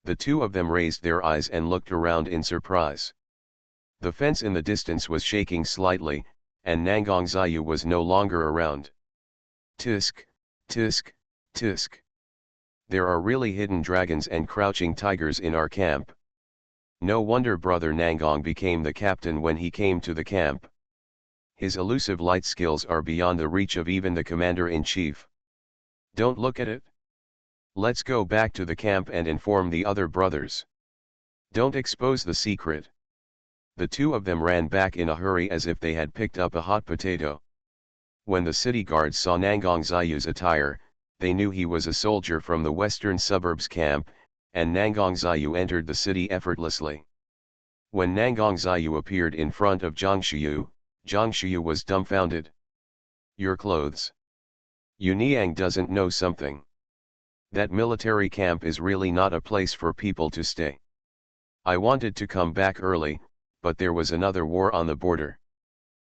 The two of them raised their eyes and looked around in surprise. The fence in the distance was shaking slightly, and Nangang Ziyu was no longer around. Tisk, tisk, tisk. There are really hidden dragons and crouching tigers in our camp. No wonder Brother Nangang became the captain when he came to the camp. His elusive light skills are beyond the reach of even the commander-in-chief. Don't look at it. Let's go back to the camp and inform the other brothers. Don't expose the secret. The two of them ran back in a hurry as if they had picked up a hot potato. When the city guards saw Nangang Ziyu's attire, they knew he was a soldier from the western suburbs camp, and Nangang Ziyu entered the city effortlessly. When Nangang Ziyu appeared in front of Zhang Shiyu was dumbfounded. "Your clothes. Yu Niang doesn't know something. That military camp is really not a place for people to stay. I wanted to come back early, but there was another war on the border.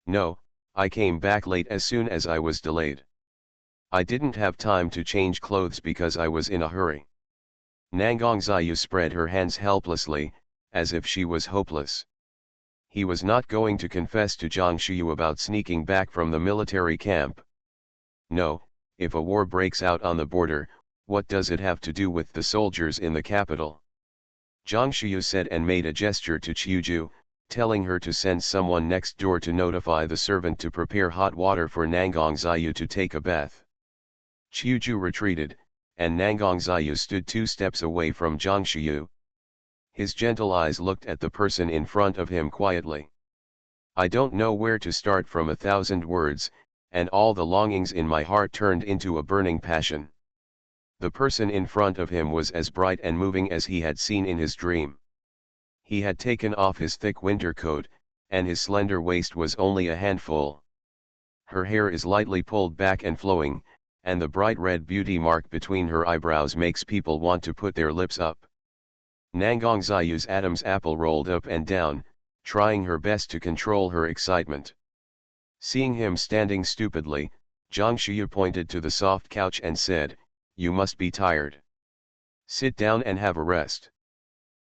No, I came back late as soon as I was delayed. I didn't have time to change clothes because I was in a hurry." Nangang Ziyu spread her hands helplessly, as if she was hopeless. He was not going to confess to Zhang Xiu about sneaking back from the military camp. No, if a war breaks out on the border, what does it have to do with the soldiers in the capital? Zhang Xiu said and made a gesture to Qiuju, telling her to send someone next door to notify the servant to prepare hot water for Nangang Ziyu to take a bath. Qiuju retreated, and Nangang Ziyu stood 2 steps away from Zhang Xiu. His gentle eyes looked at the person in front of him quietly. I don't know where to start from 1,000 words, and all the longings in my heart turned into a burning passion. The person in front of him was as bright and moving as he had seen in his dream. He had taken off his thick winter coat, and his slender waist was only a handful. Her hair is lightly pulled back and flowing, and the bright red beauty mark between her eyebrows makes people want to put their lips up. Nangang Ziyu's Adam's apple rolled up and down, trying her best to control her excitement. Seeing him standing stupidly, Zhang Xiu pointed to the soft couch and said, "You must be tired. Sit down and have a rest.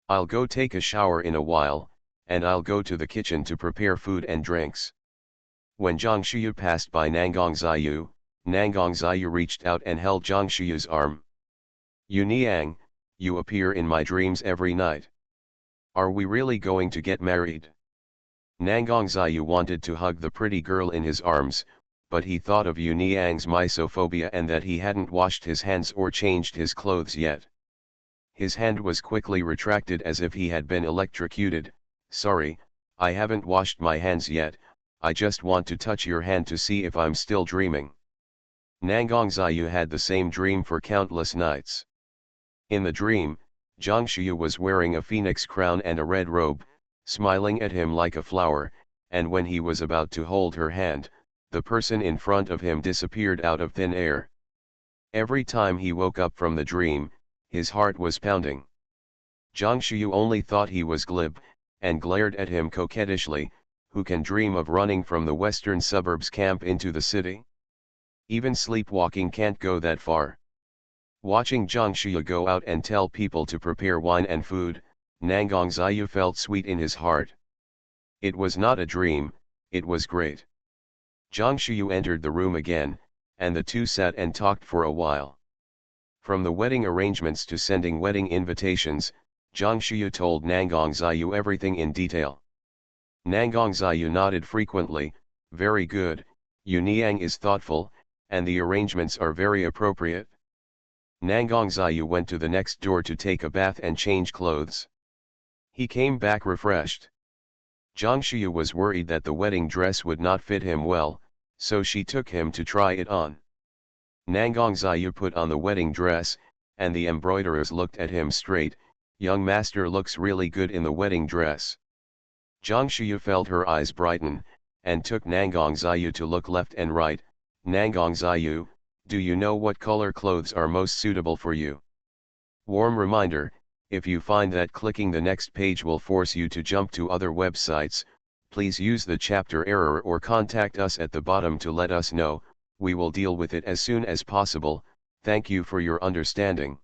I'll go take a shower in a while, and I'll go to the kitchen to prepare food and drinks." When Zhang Xiu passed by Nangang Ziyu reached out and held Zhang Xiu's arm. "Yu Niang, you appear in my dreams every night. Are we really going to get married?" Nangang Ziyu wanted to hug the pretty girl in his arms, but he thought of Yu Niang's mysophobia and that he hadn't washed his hands or changed his clothes yet. His hand was quickly retracted as if he had been electrocuted. "Sorry, I haven't washed my hands yet, I just want to touch your hand to see if I'm still dreaming." Nangang Ziyu had the same dream for countless nights. In the dream, Zhang Xiu was wearing a phoenix crown and a red robe, smiling at him like a flower, and when he was about to hold her hand, the person in front of him disappeared out of thin air. Every time he woke up from the dream, his heart was pounding. Zhang Xiu only thought he was glib, and glared at him coquettishly. Who can dream of running from the western suburbs camp into the city? Even sleepwalking can't go that far. Watching Zhang Xiu go out and tell people to prepare wine and food, Nangang Ziyu felt sweet in his heart. It was not a dream, it was great. Zhang Xiu entered the room again, and the two sat and talked for a while. From the wedding arrangements to sending wedding invitations, Zhang Xiu told Nangang Ziyu everything in detail. Nangang Ziyu nodded frequently. "Very good, Yu Niang is thoughtful, and the arrangements are very appropriate." Nangang Ziyu went to the next door to take a bath and change clothes. He came back refreshed. Zhang Xiu was worried that the wedding dress would not fit him well, so she took him to try it on. Nangang Ziyu put on the wedding dress, and the embroiderers looked at him straight. "Young master looks really good in the wedding dress." Zhang Xiu felt her eyes brighten, and took Nangang Ziyu to look left and right. "Nangang Ziyu, do you know what color clothes are most suitable for you?" Warm reminder, if you find that clicking the next page will force you to jump to other websites, please use the chapter error or contact us at the bottom to let us know. We will deal with it as soon as possible. Thank you for your understanding.